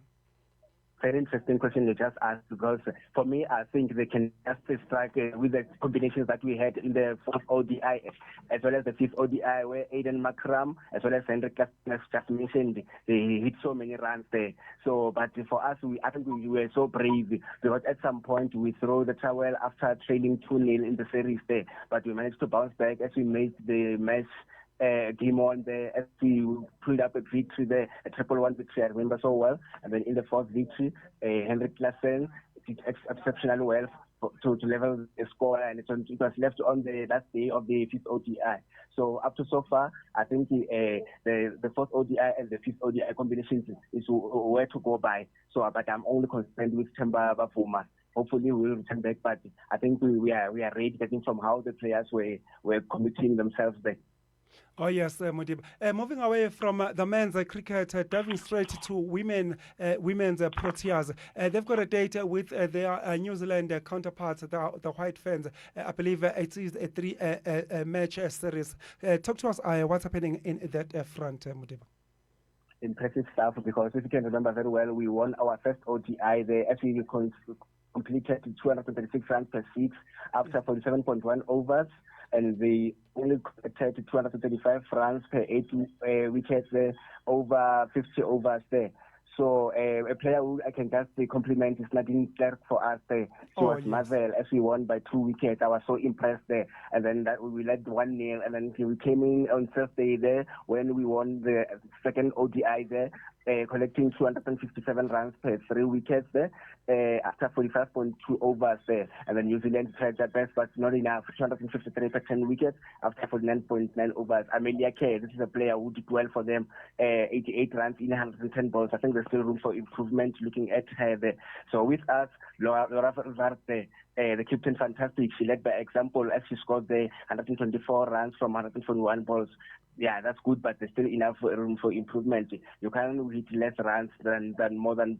Very interesting question you just asked, because for me, I think they can just strike with the combinations that we had in the fourth ODI as well as the fifth ODI, where Aiden Makram as well as Hendrik just mentioned, they hit so many runs there. So, but for us, I think we were so brave, because at some point we throw the towel after trailing 2-0 in the series there, but we managed to bounce back as we made the match game on there, as we pulled up a victory there, a 1-1 victory, I remember so well. And then in the fourth victory, Henrik Lassen did exceptionally well to level the score, and it was left on the last day of the fifth ODI. So up to so far, I think the fourth ODI and the fifth ODI combinations is where to go by. So, but I'm only concerned with Themba Bafuma. Hopefully we will return back, but I think we are ready, getting from how the players were committing themselves there. Oh yes, Modiba. Moving away from the men's cricket, diving straight to women's Proteas. They've got a date with their New Zealand counterparts, the White Ferns. I believe it is a 3-match series. Talk to us what's happening in that front, Modiba. Impressive stuff, because if you can remember very well, we won our first ODI there. Actually, completed 226 runs per 6 after 47.1 overs. And they only completed 235 runs per 8 wickets there, over 50 overs there. So a player who I can just compliment is Nadine Clark for us there. She was marvel as we won by 2 wickets. I was so impressed there. And then we led 1-0. And then we came in on Thursday there when we won the second ODI there, collecting 257 runs per 3 wickets there, after 45.2 overs there. And then New Zealand tried their best, but not enough. 253 per 10 wickets after 49.9 overs. Amelia Kay, this is a player who did well for them, 88 runs in 110 balls. I think there's still room for improvement looking at her there. So with us, Laura Varte, the captain, fantastic. She led by example as she scored the 124 runs from 121 balls. Yeah, that's good, but there's still enough room for improvement. You can't hit less runs than more than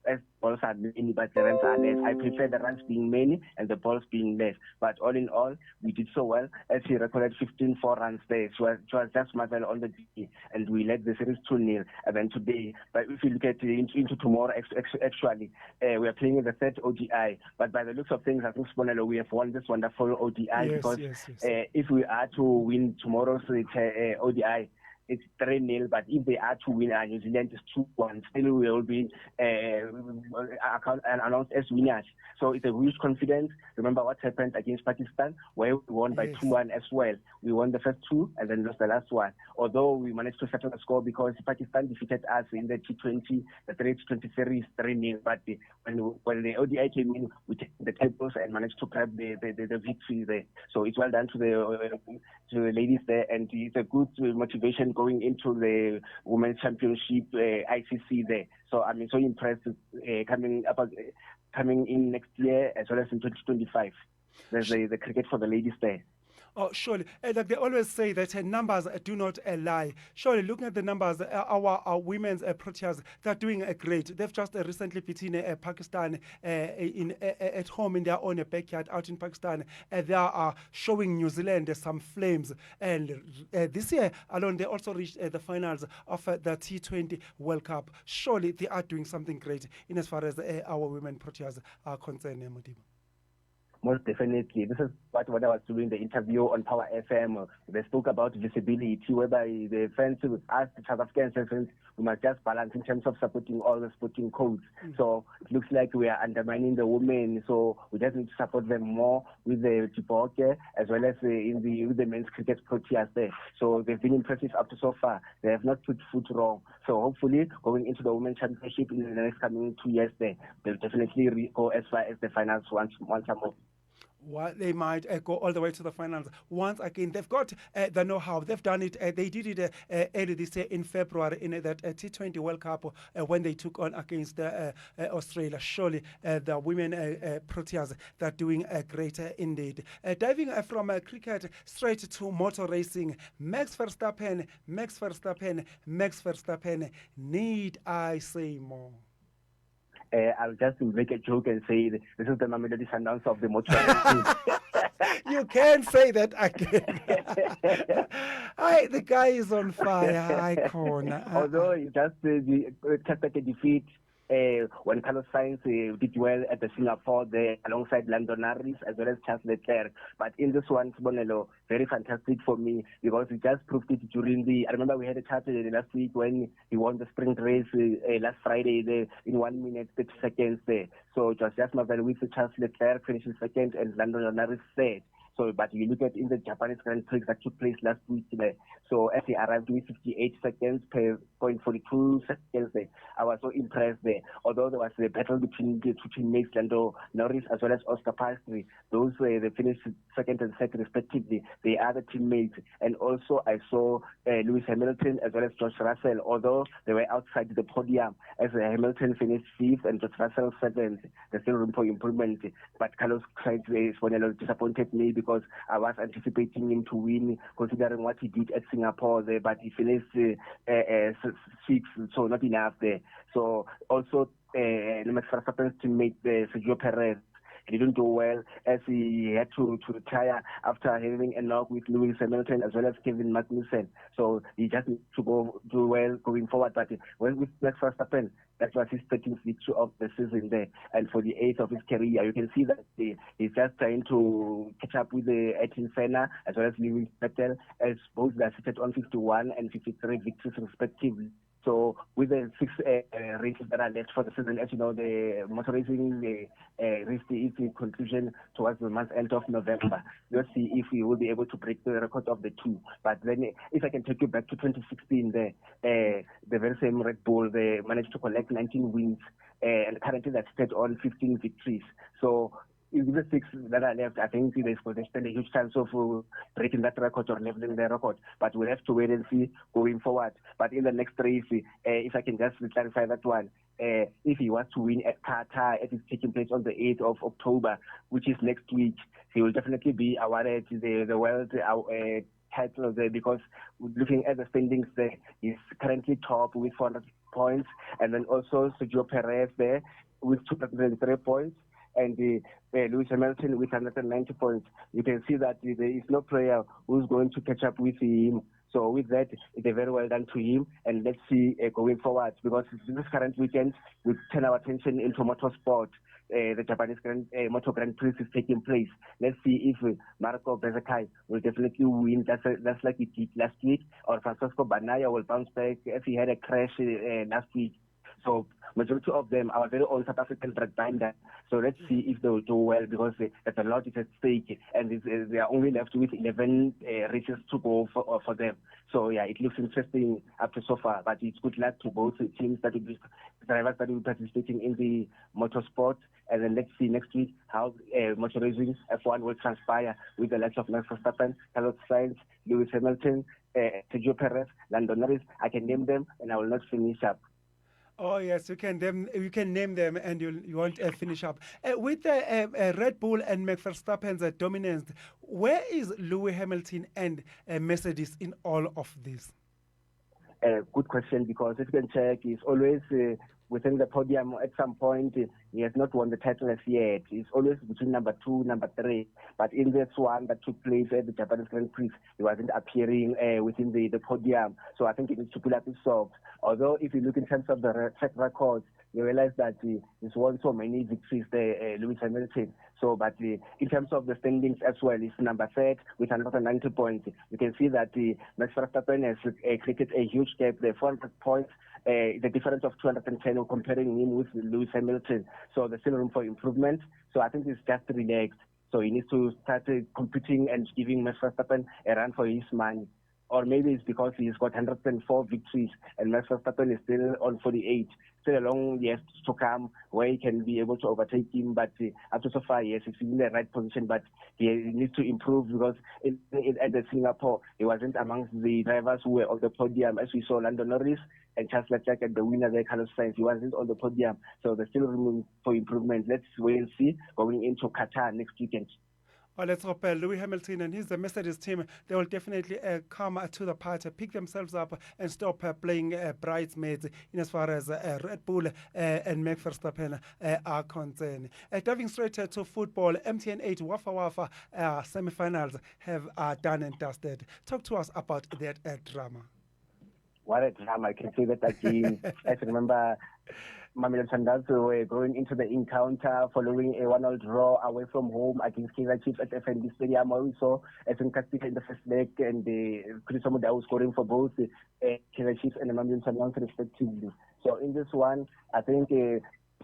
as balls are many, but the runs are less. I prefer the runs being many and the balls being less. But all in all, we did so well as we recorded 15 runs there. So it was just marvel on the day, and we led the series 2-0. And then today, but if you look at into tomorrow, actually, we are playing the third ODI. But by the looks of things, I think Sponelo, we have won this wonderful ODI, because if we are to win tomorrow's ODI, it's 3-0, but if they are to win, New Zealand is 2-1. Still, we will be announced as winners. So it's a huge confidence. Remember what happened against Pakistan, where we won by 2-1 as well. We won the first 2 and then lost the last one. Although we managed to settle the score because Pakistan defeated us in the T20, the 3-20 series 3-0. But when the ODI came in, we took the tables and managed to grab the victory there. So it's well done to the ladies there, and it's a good motivation going into the Women's Championship ICC there. So I'm so impressed coming in next year as well as in 2025. There's the cricket for the ladies there. Oh, surely. Like they always say that numbers do not lie. Surely, looking at the numbers, our women's Proteas, they're doing great. They've just recently beaten Pakistan at home in their own backyard out in Pakistan. They are showing New Zealand some flames. And this year alone, they also reached the finals of the T20 World Cup. Surely, they are doing something great in as far as our women Proteas are concerned, Modiba. Most definitely. This is what I was doing the interview on Power FM. They spoke about visibility, whereby the fans asked South African fans, we must just balance in terms of supporting all the sporting codes. So it looks like we are undermining the women. So we just need to support them more with the Tipoke as well as with the men's cricket Proteas there. So they've been impressive up to so far. They have not put foot wrong. So hopefully going into the Women's Championship in the next coming 2 years there, they'll definitely go as far as the finals once more. Well, they might go all the way to the finals once again. They've got the know-how. They've done it. They did it early this year in February in that T20 World Cup when they took on against Australia. Surely the women Proteas, they're doing great indeed. Diving from cricket straight to motor racing. Max Verstappen, need I say more? I'll just make a joke and say this is the Mamelodi Sundowns of the motor racing. You can't say that again. The guy is on fire. Although he just tested a defeat when Carlos Sainz did well at the Singapore there alongside Lando Norris as well as Charles Leclerc. But in this one, Bonello, very fantastic for me because he just proved it during I remember we had a chat last week when he won the sprint race last Friday there in 1 minute 30 seconds there. So it was just marvelous with Charles Leclerc finishing second and Lando Norris third. So, but you look at in the Japanese Grand Prix that took place last week, so as he arrived with 58 seconds per 0.42 seconds, I was so impressed there. Although there was a battle between the two teammates, Lando Norris as well as Oscar Piastri, those they finished second and third respectively. They are the teammates. And also I saw Lewis Hamilton as well as George Russell, although they were outside the podium, as Hamilton finished fifth and George Russell seventh. There's still room for improvement. But Carlos Sainz disappointed me because I was anticipating him to win, considering what he did at Singapore there, but he finished sixth, so not enough there. So also, Max Verstappen's teammate Sergio Perez, he didn't do well as he had to retire after having a knock with Lewis Hamilton as well as Kevin Magnussen. So he just needs to do well going forward. But when with Max Verstappen, that was his 13th victory of the season there, and for the 8th of his career. You can see that he's just trying to catch up with Ayrton Senna as well as Lewis Vettel, as both are seated on 51 and 53 victories respectively. So with the 6 races that are left for the season, as you know, the motor racing reached its conclusion towards the month end of November. Let's see if we will be able to break the record of the two. But then, if I can take you back to 2016, the very same Red Bull, they managed to collect 19 wins, and currently that's set on 15 victories. So in the 6 that are left, I think there's potentially a huge chance of breaking that record or leveling the record. But we'll have to wait and see going forward. But in the next race, if I can just clarify that one, if he was to win at Qatar, it is taking place on the 8th of October, which is next week, he will definitely be awarded the world title there, because looking at the standings there, he's currently top with 400 points, and then also Sergio Perez there with 223 points. And Lewis Hamilton with 190 points. You can see that there is no player who's going to catch up with him. So with that, it's a very well done to him. And let's see going forward, because this current weekend, we turn our attention into motorsport. The Japanese Motor Grand Prix is taking place. Let's see if Marco Bezzecchi will definitely win. That's like he did last week. Or Francesco Bagnaia will bounce back as he had a crash last week. So majority of them are very old South African track binder. So let's see if they will do well, because there's a lot is at stake, and they are only left with 11 races to go for them. So yeah, it looks interesting up to so far. But it's good luck to both teams that will be drivers that will be participating in the motorsport. And then let's see next week how motor racing F1 will transpire with the likes of Max Verstappen, Carlos Sainz, Lewis Hamilton, Sergio Perez, Lando Norris. I can name them, and I will not finish up. Oh yes, you can name them, and you won't finish up with the Red Bull and Max Verstappen's dominance. Where is Lewis Hamilton and Mercedes in all of this? Good question, because if you can check, he's always within the podium at some point. He has not won the title as yet. He's always between number 2, number 3. But in this one that took place at the Japanese Grand Prix, he wasn't appearing within the podium. So I think he needs to pull up his socks. Although if you look in terms of the track records, you realize that he's won so many victories there, Lewis Hamilton. So, but in terms of the standings as well, he's number 3rd with 190 points. You can see that Max Verstappen has created a huge gap there, 400 points. The difference of 210 comparing him with Lewis Hamilton. So there's still room for improvement. So I think he's just relaxed. So he needs to start competing and giving Max Verstappen a run for his money. Or maybe it's because he's got 104 victories and Max Verstappen is still on 48. Still a long years to come where he can be able to overtake him. But up to so far, yes, he's in the right position. But he needs to improve, because at the Singapore, he wasn't amongst the drivers who were on the podium, as we saw Lando Norris and Charles Leclerc and the winner there, Carlos Sainz. He wasn't on the podium. So there's still room for improvement. Let's wait and see going into Qatar next weekend. Well, let's hope Lewis Hamilton and his Mercedes team, they will definitely come to the party, pick themselves up and stop playing bridesmaids in as far as Red Bull and Max Verstappen are concerned. Diving straight to football, MTN 8 Wafa Wafa semi-finals have done and dusted. Talk to us about that drama. What a drama. I can say that again. I remember Mamelodi Sundowns were going into the encounter following a 1-0 draw away from home against Kaizer Chiefs at FNB Stadium. We saw Edwin Castillo in the first leg and Chris Omodau scoring for both Kaizer Chiefs and Mamelodi Sundowns respectively. So in this one, I think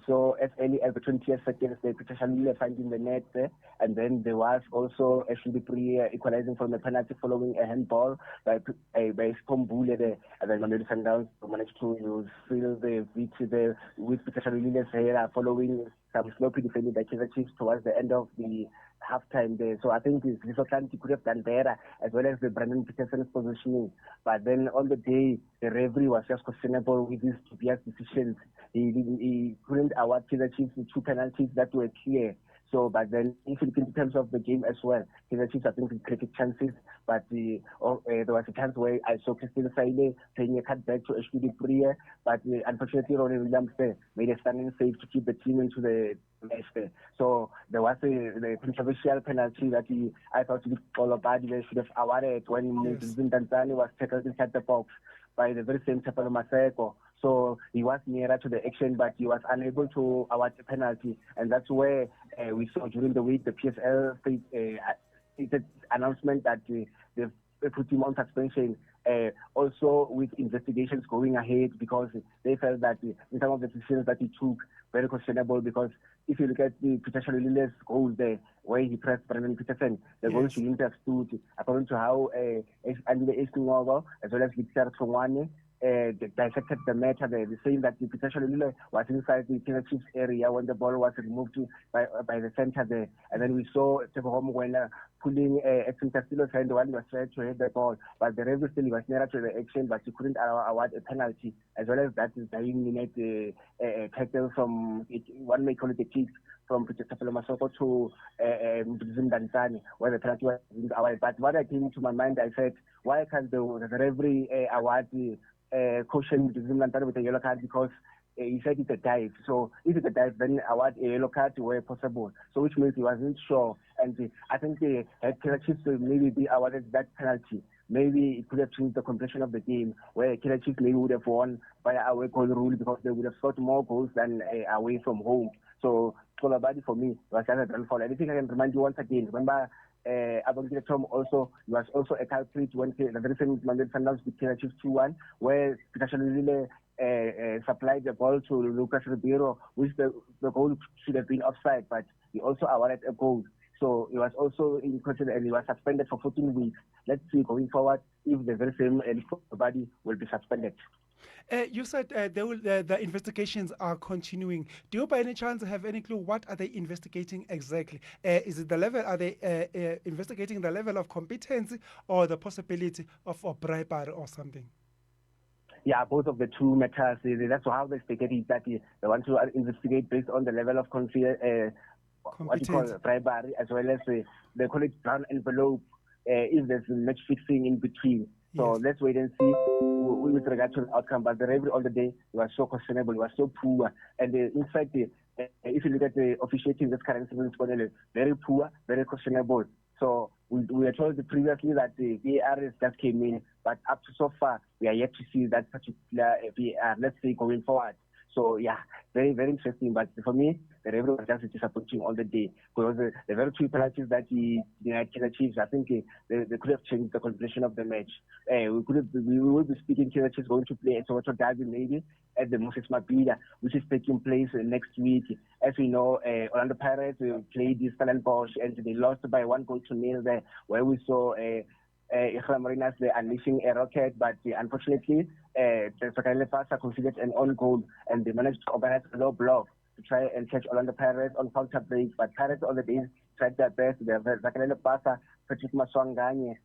so as early as the 20th seconds, they potentially finding the net there. And then there was also Ashley Dupree equalizing from the penalty following a handball by Spombule there. And then Mamelodi Sundowns managed to seal the victory there with potentially Lilius Herrera following some sloppy defending by Kaizer Chiefs towards the end of the halftime there. So I think this Atlantic could have done better, as well as the Brandon Peterson's positioning. But then on the day, the referee was just questionable with his dubious decisions. He couldn't award Kaizer Chiefs the 2 penalties that were clear. So, but then if you look in terms of the game as well, Kaizer Chiefs I think created chances, but there was a chance where I saw Christine Saile playing a cutback to Ashley Dupree, but unfortunately Ronnie Williams made a stunning save to keep the team into the match there. So there was the controversial penalty that I thought Kolobadi should have awarded when Mzim Danzani was tackled inside the box by the very same Tapalo Maseko. So he was nearer to the action, but he was unable to award the penalty. And that's where we saw during the week the PSL stated announcement that they put him on suspension, also with investigations going ahead, because they felt that in some of the decisions that he took, very questionable, because if you look at the potential Lilius goal there, where he pressed Brandon Peterson, the goal should have stood according to how Andile Eskingogo as well as Victor Tongwane dissected the matter there. They're saying that the potential Lilius was inside the Kaizer Chiefs area when the ball was removed by the center there. And then we saw Tebo Homoguela pulling Edson Castillo's hand while he was trying to hit the ball. But the referee still was nearer to the action, but he couldn't award a penalty, as well as that is the minute tackle from, one may call it a kick, from Tapelo Masoko to Mzim Danzani, where the penalty was awarded. But what I came to my mind, I said, why can't the referee award the caution Mzim Danzani with a yellow card? Because he said it's a dive. So if it's a dive, then award a yellow card where possible. So which means he wasn't sure. And I think the Kaizer Chiefs will maybe be awarded that penalty. Maybe it could have changed the completion of the game, where Kaizer Chiefs maybe would have won by away goal rule, because they would have scored more goals than away from home. So Kolobadi for me was just a downfall. And I think I can remind you once again, remember Abangile Tom also was also a culprit when the very same Mamelodi Sundowns beat Kaizer Chiefs 2-1, where potentially really supplied the ball to Lucas Ribeiro, which the goal should have been offside, but he also awarded a goal. So he was also in question and he was suspended for 14 weeks. Let's see going forward if the very same body will be suspended. You said the investigations are continuing. Do you by any chance have any clue what are they investigating exactly? Is it the level, are they investigating the level of competence or the possibility of bribery or something? Yeah, both of the two matters. That's how they state it, that they want to investigate based on the level of what you call bribery, as well as they call it brown envelope, if there's match fixing in between. So let's wait and see with regard to the outcome. But the referee all the day was so questionable, was so poor. And in fact, if you look at the officiating this current season, very poor, very questionable. So we were told previously that the VAR just came in, but up to so far, we are yet to see that particular VAR. Let's see going forward. So yeah, very, very interesting. But for me, the referee was just disappointing all the day, because the very two penalties that the United Chiefs, I think they could have changed the completion of the match. We will be speaking Kaizer Chiefs going to play a Soweto derby maybe at the Moses Mabhida, which is taking place next week. As we know, Orlando Pirates played the Stellenbosch and they lost by 1-0 there, where we saw Marinas unleashing a rocket, but unfortunately, the Sakale Pasa considered an own goal, and they managed to organize a low block to try and catch Orlando Pirates on counter break. But Pirates all the days tried their best. The Sakale Pasa, Patrick Maswanganye,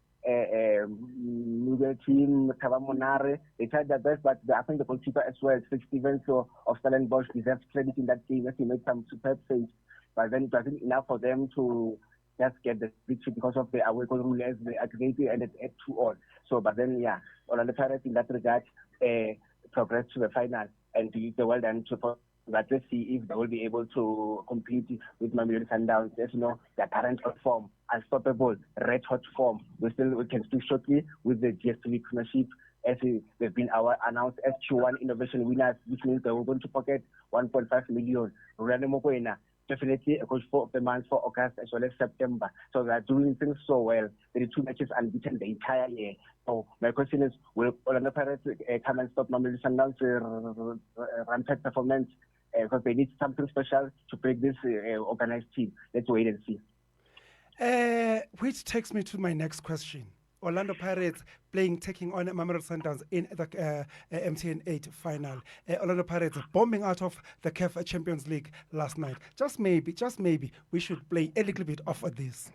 team Kavamonare, they tried their best, but I think the goalkeeper as well, Steve Stevens of Stellenbosch, deserves credit in that game as he made some superb saves. But then it wasn't enough for them to just get the victory because of the away goal rule, as they aggregated and at 2-all. So, but then, yeah, Orlando Pirates in that regard progressed to the final, and they well done to. But let's see if they will be able to compete with Mamelodi Sundowns. As you know, their current form, unstoppable, red hot form. We can speak shortly with the DSTV Premiership they've been announced as Q1 innovation winners, which means they were going to pocket 1.5 million. Rene Mokoena, definitely a coach of the month for August as well as September. So they are doing things so well. There are 2 matches unbeaten the entire year. So my question is, will Orlando Pirates come and stop normally Sundowns' rampant performance? Because they need something special to break this organized team. Let's wait and see. Which takes me to my next question. Orlando Pirates taking on Mamelodi Sundowns in the MTN 8 final. Orlando Pirates bombing out of the CAF Champions League last night. Just maybe, we should play a little bit of this.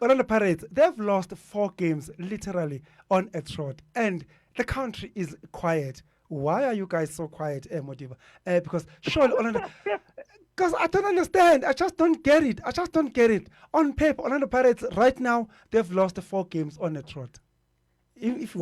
Orlando Pirates, they've lost 4 games literally on a trot, and the country is quiet. Why are you guys so quiet, Modiba? Because surely Orlando, because I don't understand. I just don't get it. On paper, Orlando Pirates right now, they've lost 4 games on a trot. If you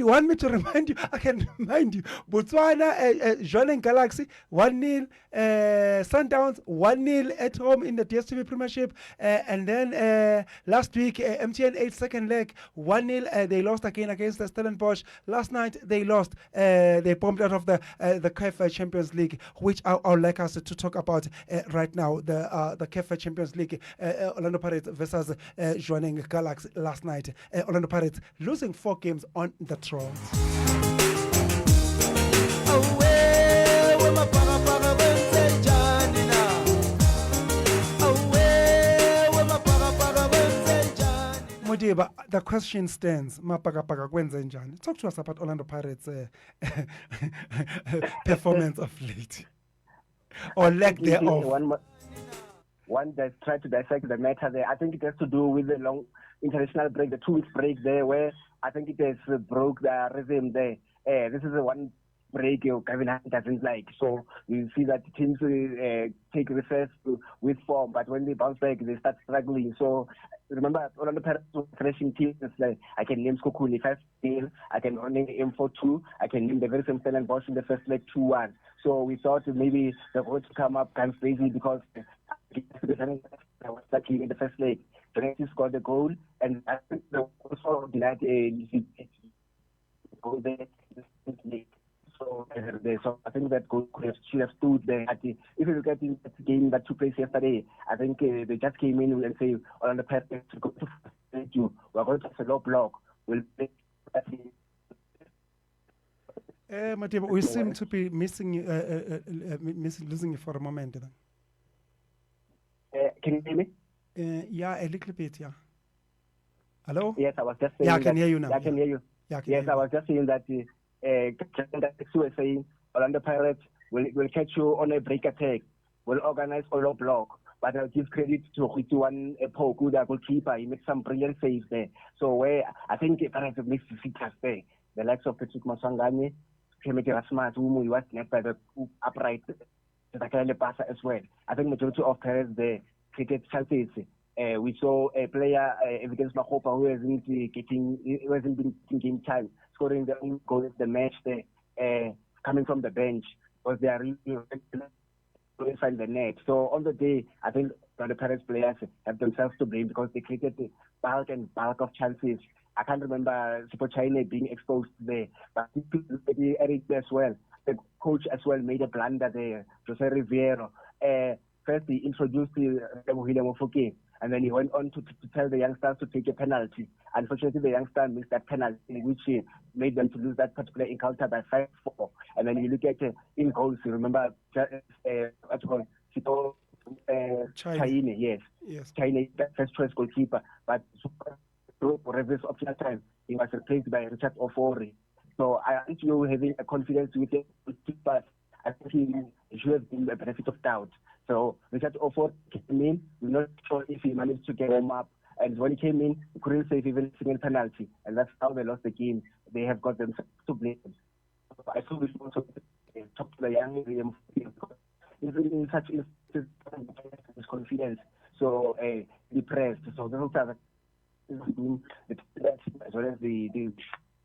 want me to remind you, I can remind you. Botswana, joining Galaxy 1-0, Sundowns 1-0 at home in the DStv Premiership, and then last week MTN 8 second leg 1-0. They lost again against the Stellenbosch. Last night they lost. They bombed out of the CAF Champions League, which I would like us to talk about right now. The CAF Champions League, Orlando Pirates versus joining Galaxy last night. Orlando Pirates losing 4 games on the trot. Modiba, the question stands. Talk to us about Orlando Pirates' performance of late, or lack thereof. One that's tried to dissect the matter there. I think it has to do with the long international break, the 2 weeks break there, where I think it has broke the rhythm there. This is the one break Kevin Hunt doesn't like. So you see that teams take recess with form, but when they bounce back, they start struggling. So remember, Orlando Pirates finishing teams, like I can name Skokuni 5-0, I can name M4-2, I can name the very same Stellenbosch in the first leg 2-1. So we thought maybe they're going to come up kind of crazy because I was lucky in the first leg. He scored the goal, and I think they also denied a goal there. So I think that goal should have stood there. If you look at the game that took place yesterday, I think they just came in and say, on the path to go to you, we're going to have a low block. We'll play. Matiba, we seem to be missing losing you for a moment. Can you hear me? Yeah, a little bit, yeah. Hello? Yes, I was just saying. Yeah, I can hear you now. I can hear you. Yeah, yes, I was just saying that you were saying Orlando Pirates will catch you on a break attack, will organize a low block, but I'll give credit to Huituan Poku, the goalkeeper. He makes some brilliant saves there. So where I think Pirates have mixed features there. The likes of Patrick Maswangane, Kemete Rasmat, whom we was net by the upright, the passer as well. I think majority of Pirates there created chances. We saw a player, Evidence Mahopa, who hasn't been getting game time, scoring the own goal of the match there, coming from the bench, because they are really inside the net. So on the day, I think the Pirates players have themselves to blame because they created the bulk of chances. I can't remember Sipo China being exposed there, but Eric as well. The coach as well made a blunder there, Jose Riviero. First, he introduced Mofuke, and then he went on to tell the youngsters to take a penalty. Unfortunately, the youngster missed that penalty, which made them to lose that particular encounter by 5-4. And then you look at in goals, you remember China, yes. China, first choice goalkeeper, but through reverse optional time, he was replaced by Richard Ofori. So I think you having a confidence with him, but I think he should have been a benefit of doubt. So Richard Ofori came in. We're not sure if he managed to get him up And when he came in, he couldn't save even a single penalty, and that's how they lost the game. They have got themselves to blame. I saw this also talk to the young William even in such instances, his confidence, so depressed. So those are the as well as the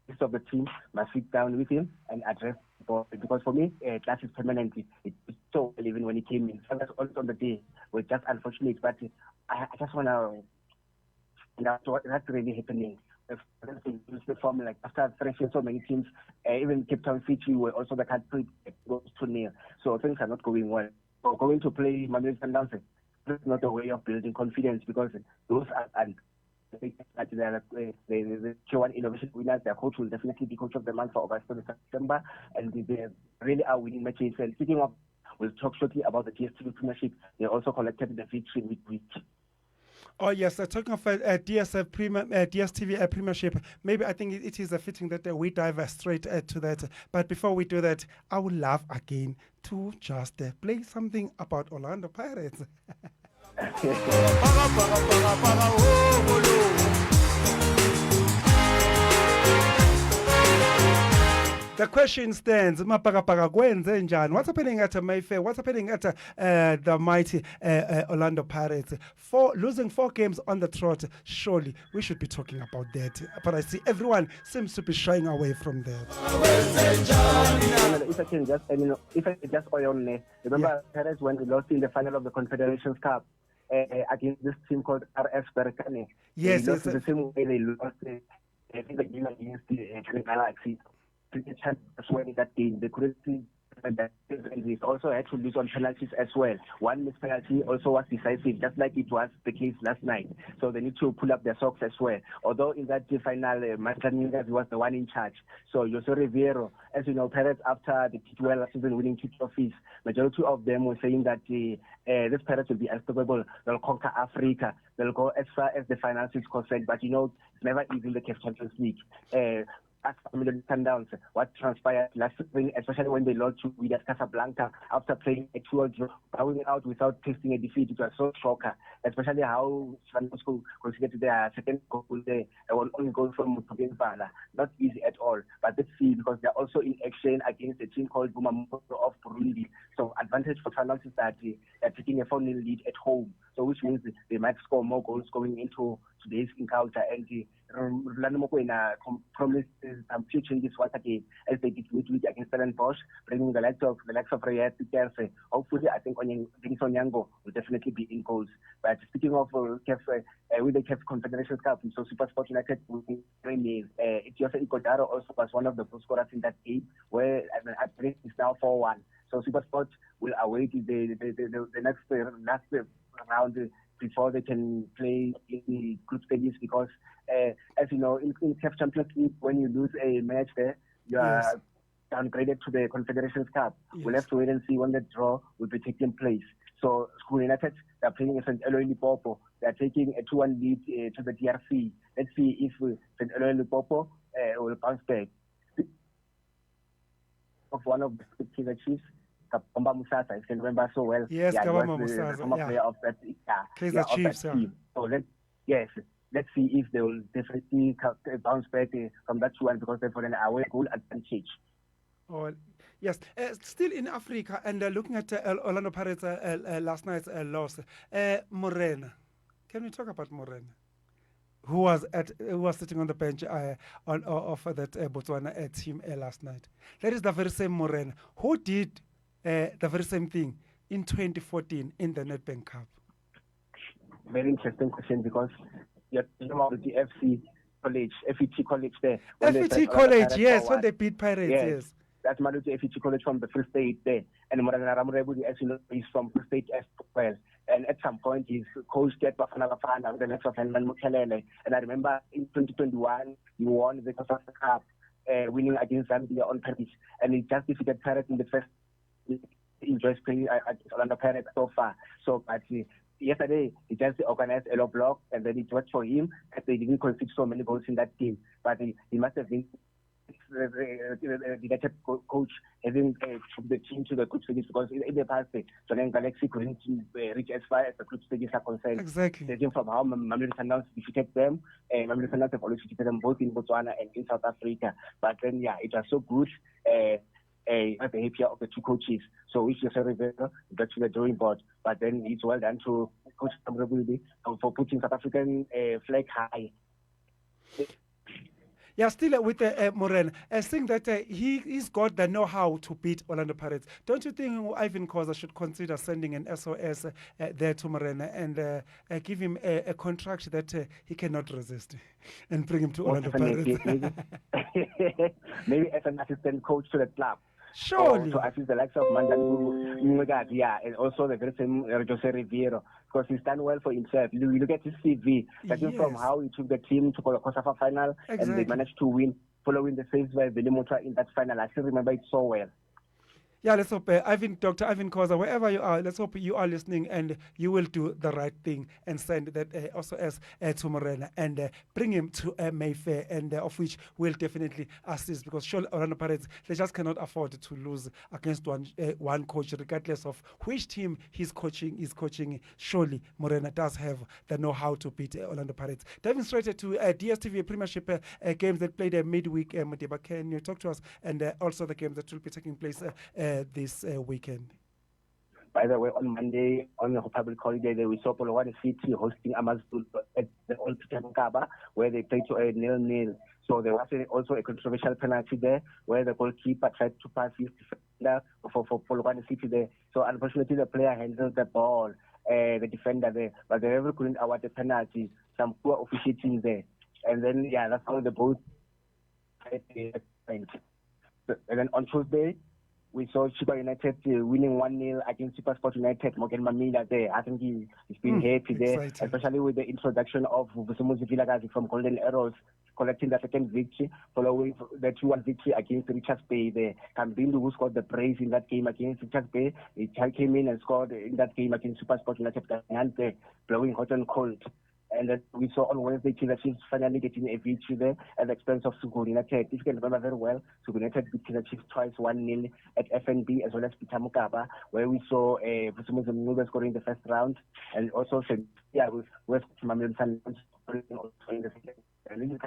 rest of the team must sit down with him and address the ball. Because for me, class is permanently. It's so well even when he came in. So that's also on the day was just unfortunate, but I just want to find out what's really happening. The form, like after thrashing so many teams, even Cape Town City were also the country goes to nil. So things are not going well. So going to play Mamelodi Sundowns, that's not a way of building confidence, because those are the Q1 innovation winners. Their coach will definitely be coach of the month for August and September, and they really are winning matches. And speaking of, we'll talk shortly about the DSTV Premiership. They also collected the victory with. Oh yes, talking of DSTV Premiership, maybe I think it is fitting that we dive straight to that. But before we do that, I would love again to just play something about Orlando Pirates. The question stands, what's happening at Mayfair? What's happening at the mighty Orlando Pirates? Losing 4 games on the trot, surely we should be talking about that. But I see everyone seems to be shying away from that. If I can just remember Pirates when we lost in the final of the Confederations Cup against this team called RS Berkane. Yes, they lost the same way they lost the game against the Galaxy. As well in that game, they couldn't see that they also had to lose on penalties as well. One missed penalty also was decisive, just like it was the case last night. So they need to pull up their socks as well. Although in that final, Martin was the one in charge. So Jose Riviero, as you know, Pirates after the T12 season winning 2 trophies, majority of them were saying that this Pirates will be unstoppable. They'll conquer Africa. They'll go as far as the finals is concerned. But you know, it's never easy in the CAF Champions League. As Mamelodi Sundowns, what transpired last spring, especially when they lost to Wydad Casablanca after playing a 2-0 draw, bowing out without tasting a defeat. It was so shocker, especially how Springboks considered their second goal there, only goal from Mutobin Bala. Not easy at all. But let's see, because they're also in action against a team called Bumamoto of Burundi. So advantage for Sundowns is that they're taking a 4-0 lead at home. So which means they might score more goals going into today's encounter. And Rolando Mokoena promised some few changes once again as they did midweek against Stellenbosch, bringing the likes of Riyad Piquerse. Hopefully, I think Denis Onyango will definitely be in goals. But speaking of with the CAF Confederation Cup, so SuperSport United will be training. Etiose Ikodaro also was one of the goal scorers in that game, where at rate is now 4-1. So SuperSport will await the next last round before they can play in the group stages, because as you know, in CAF Champions League, when you lose a match there, you are downgraded to the Confederations Cup. Yes. We'll have to wait and see when the draw will be taking place. So School United, they're playing in St. Eloy Lipopo. They're taking a 2-1 lead to the DRC. Let's see if St. Eloy Lipopo will bounce back. Of one of the Kaizer Chiefs, Kabamba Musasa, if you can remember so well. Yes, Kabamba Musasa, player of that, Kaizer Chiefs, So let's see if they will definitely bounce back from that one, because they've got an away goal advantage. Oh, yes. Still in Africa, and looking at Orlando Pirates last night's loss, Morena. Can we talk about Morena? Who was sitting on the bench of that Botswana team last night? That is the very same Morena who did the very same thing in 2014 in the Nedbank Cup. Very interesting question, because you're talking about the FET College there. FET College, yes, when they beat Pirates, yes. That's Maluti FET College from the Free State there. And Morena Ramurebu, as you know, is from Free State as well. And at some point, he's coached at Bafana Bafana with the next of Henman Mukelele. And I remember in 2021, he won the Costa Cup, winning against Zambia on penalties. And he just defeated Pirates in the first. Enjoys playing at Orlando Pirates so far. So, but yesterday, he just organized a low block, and then it worked for him, as they didn't concede so many goals in that game. But he must have been the United coach having took the team to the group stages, because in the past, the Tonga Galaxy couldn't reach as far as the group stages are concerned. Exactly. Judging from how Mamelodi Sundowns defeated them, Mamelodi Sundowns have always defeated them both in Botswana and in South Africa. But then, yeah, it was so good. The behavior of the two coaches. So we should Rivera back to the drawing board. But then it's well done to Coach RWC for putting South African flag high. Yeah, still with Morena, I think that he's got the know-how to beat Orlando Pirates. Don't you think Ivan Khoza should consider sending an SOS there to Morena and give him a contract that he cannot resist and bring him to Orlando Pirates? Maybe as an assistant coach to the club. Surely. To assist the likes of Mandanu Mugad, yeah, and also the very same Jose Riviero, because he's done well for himself. You look at his CV, starting from how he took the team to the COSAFA final, and they managed to win, following the saves by Velimotra in that final. I still remember it so well. Yeah, let's hope Dr. Ivan Khoza, wherever you are, let's hope you are listening and you will do the right thing and send that also as to Morena and bring him to Mayfair, and of which we'll definitely assist, because surely Orlando Pirates, they just cannot afford to lose against one coach, regardless of which team he's coaching. Surely Morena does have the know-how to beat Orlando Pirates. Diving straight to DSTV Premiership games that played midweek, Modiba, can you talk to us, and also the games that will be taking place this weekend? By the way, on Monday, on the public holiday, we saw Polokwane City hosting Amazulu at the Old Peter Mkaba, where they played to a 0-0. So there was also a controversial penalty there, where the goalkeeper tried to pass his defender for Polokwane City there. So unfortunately, the player handled the ball, the defender there, but the referee couldn't award the penalty. Some poor officiating there. And then, yeah, that's how the both went. And then on Tuesday, we saw Chiba United winning 1-0 against SuperSport United. Morgan Mamila there. I think he's been happy there, especially with the introduction of Vusumuzi Vilagazi from Golden Arrows, collecting the second victory following the 2-1 victory against Richards Bay there. Kambindu, who scored the brace in that game against Richards Bay, he came in and scored in that game against SuperSport United, blowing hot and cold. And then we saw on Wednesday, Kaizer Chiefs finally getting a victory there at the expense of Sugu United. If you can remember very well, Sugu United beat Kaizer Chiefs twice, 1-0 at FNB, as well as Peter Mukaba, where we saw Vusumuzi Mnuga scoring the first round, and also West Mamelodi Sundowns also in the second. And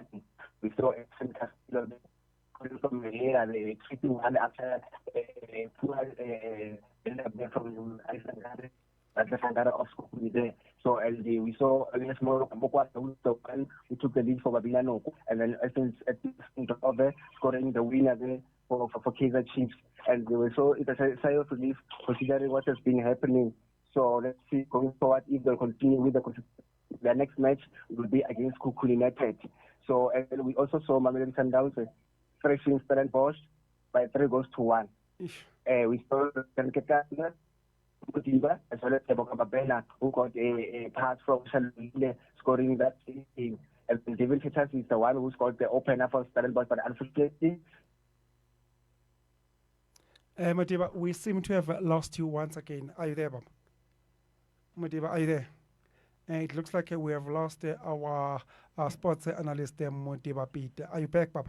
we saw Edson Castillo from Melera, the 3-1 after poor from Iceland. At the Sangara of Skopuni there. So we saw against Morocco, who took the lead for Babilano, and then Essence at the over scoring the winner there for Kaizer Chiefs. And we saw it as a sign of relief considering what has been happening. So let's see going forward if they'll continue with the next match will be against Kuku United. So and we also saw Mamelodi Sundowns thrashing Stellenbosch by 3-1. We saw Kankekana as well as Teboka Babena, who got a pass from Shalile, scoring that thing. And David Peters is the one who scored the opener for Stellenbosch, but unfortunately. Madiba, we seem to have lost you once again. Are you there, Bob? Madiba, are you there? It looks like we have lost our sports analyst, Madiba Pete. Are you back, Bob?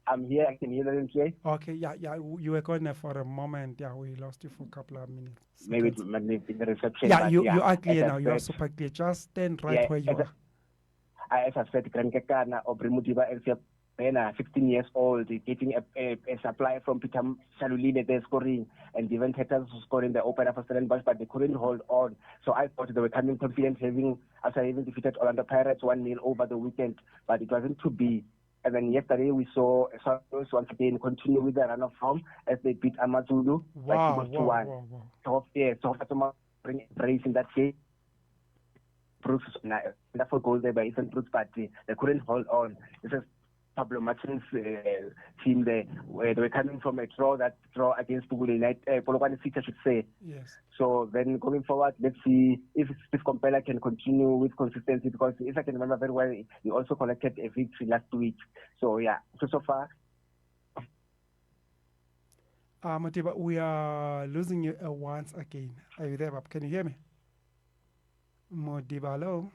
I'm here. I can hear them today. Okay, yeah. You were going there for a moment. Yeah, we lost you for a couple of minutes. Maybe it might be the reception. Yeah, you are clear now. You are super clear. Just stand right where you are. As I said, Grankekana Obrimudiba Elsia 16 years old, getting a supply from Peter Shalulile, they're scoring, and Devon Peters was scoring the opener for Stellenbosch, but they couldn't hold on. So I thought they were coming confident, after having defeated Orlando Pirates 1-0 over the weekend, but it wasn't to be. And then yesterday we saw Santos once again continue with the run of form as they beat Amazulu by 2-1. So Fatuma bring a brace in that game. Brooks, wonderful goal there by Ethan Brooks, but they couldn't hold on. This is Pablo Martin's team there, where they were coming from a draw against Polokwane City, I should say. Yes. So then going forward, let's see if Steve Compella can continue with consistency, because if I can remember very well, he also collected a victory last week. So yeah, so far. Matiba, we are losing you once again. Are you there, Bob? Can you hear me? Modiba, hello.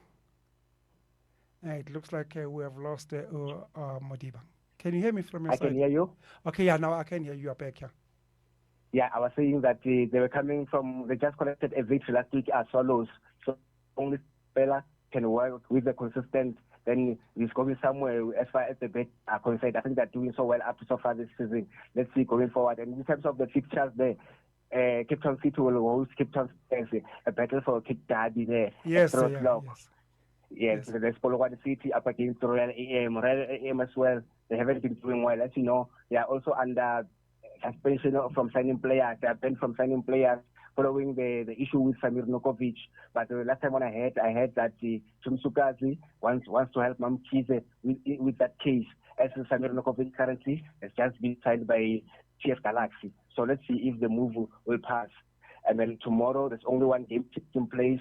It looks like we have lost Modiba. Can you hear me from your I side? can hear you. Okay, yeah, now I can hear you. Are back, yeah. Yeah, I was saying that they were coming from, they just collected a victory last week as Swallows. So only Bella can work with the consistent, then he's going somewhere as far as the bet are concerned. I think they're doing so well up to so far this season. Let's see going forward. And in terms of the fixtures there, Cape Town City will host Cape Town Spurs, a battle for Cape Derby there. Yes, at 3 yeah, o'clock. yes. Yes, there's Polokwane City up against Royal AM. Royal AM as well, they haven't been doing well. As you know, they are also under suspension from signing players. They are banned from signing players following the issue with Samir Nokovic. But last time when I heard that Chumsukazi wants to help Mamchize with that case, as Samir Nokovic currently has just been signed by TF Galaxy. So let's see if the move will pass. And then tomorrow, there's only one game taking place.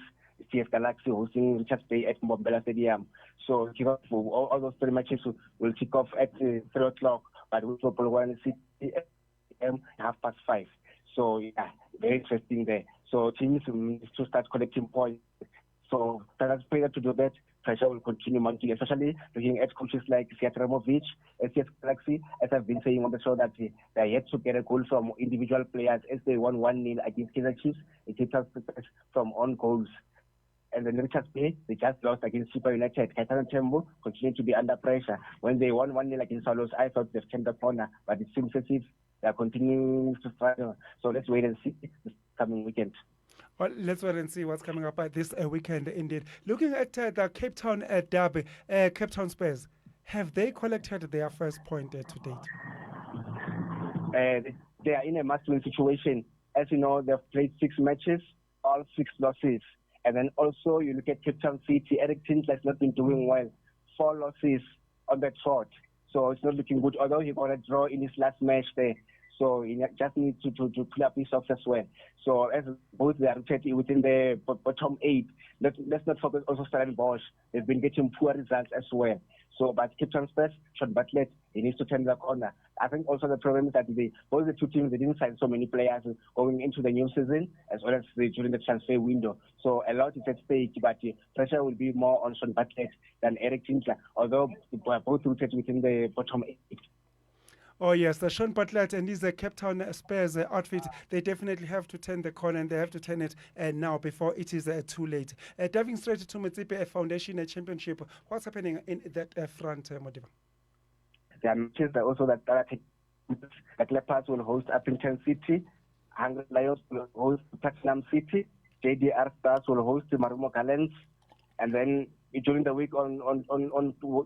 TF Galaxy hosting Richards Bay at Mbombela Stadium. So all those 3 matches will kick off at 3 o'clock, but we will Polokwane City at 5:30. So yeah, very interesting there. So teams need to start collecting points. So that's player to do that. Pressure will continue mounting, especially looking at coaches like Sjatramovic, TF Galaxy, as I've been saying on the show, that they are yet to get a goal from individual players as they won 1-0 against Kaizer Chiefs. It takes us from on goals. And then Richards Bay, they just lost against Super United. Kaitana Tembo continue to be under pressure. When they won 1-0 against Swallows, I thought they've turned the corner, but it seems as if they are continuing to fight. So let's wait and see this coming weekend. Well, let's wait and see what's coming up this weekend indeed. Looking at the Cape Town derby, Cape Town Spurs, have they collected their first point to date? They are in a must-win situation. As you know, they've played 6 matches, all 6 losses. And then also you look at Cape Town City, Eric Tindler has not been doing well. 4 losses on that trot. So it's not looking good, although he got a draw in his last match there. So he just needs to pull up his socks as well. So as both they are rooted within the bottom 8, let's not forget also Stellenbosch. They've been getting poor results as well. So, but Cape Town Spurs, Sean Bartlett, he needs to turn the corner. I think also the problem is that both the 2 teams, they didn't sign so many players going into the new season, as well as during the transfer window. So a lot is at stake, but pressure will be more on Sean Bartlett than Eric Tindler, although both rooted within the bottom 8. Oh yes, the Sean Bartlett and his Cape Town Spurs outfit, they definitely have to turn the corner, and they have to turn it now before it is too late. Diving straight to Mutsipe Foundation Championship, what's happening in that front, Modiba? There are matches that also that the Leopards will host Appington City, Hungry Lions will host Platinum City, JDR Stars will host Marumo Gallants, and then during the week on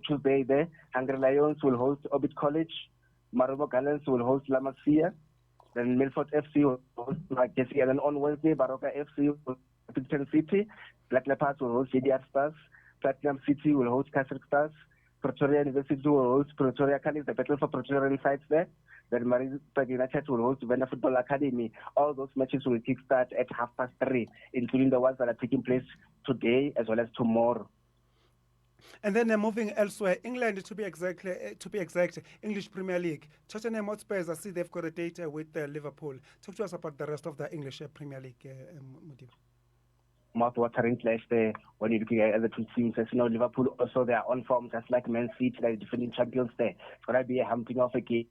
Tuesday there, Hungry Lions will host Orbit College, Marumo Gallants will host La Masia, then Milford FC will host Jesse, and then on Wednesday, Baroka FC will host Appington City, Black Leopards will host JDR Stars, Platinum City will host Castle Stars, Pretoria University will host Pretoria Academy, the battle for Pretoria sites there. Then Maritzburg United will host Venda Football Academy. All those matches will kickstart at 3:30, including the ones that are taking place today as well as tomorrow. And then moving elsewhere, England to be exact, English Premier League. Tottenham Hotspurs, I see they've got a date with Liverpool. Talk to us about the rest of the English Premier League, Modiba. Mouth-watering clash there when you're looking at the 2 teams. As you know, Liverpool also they are on form, just like Man City, they're defending champions there. It's going to be a humping of a game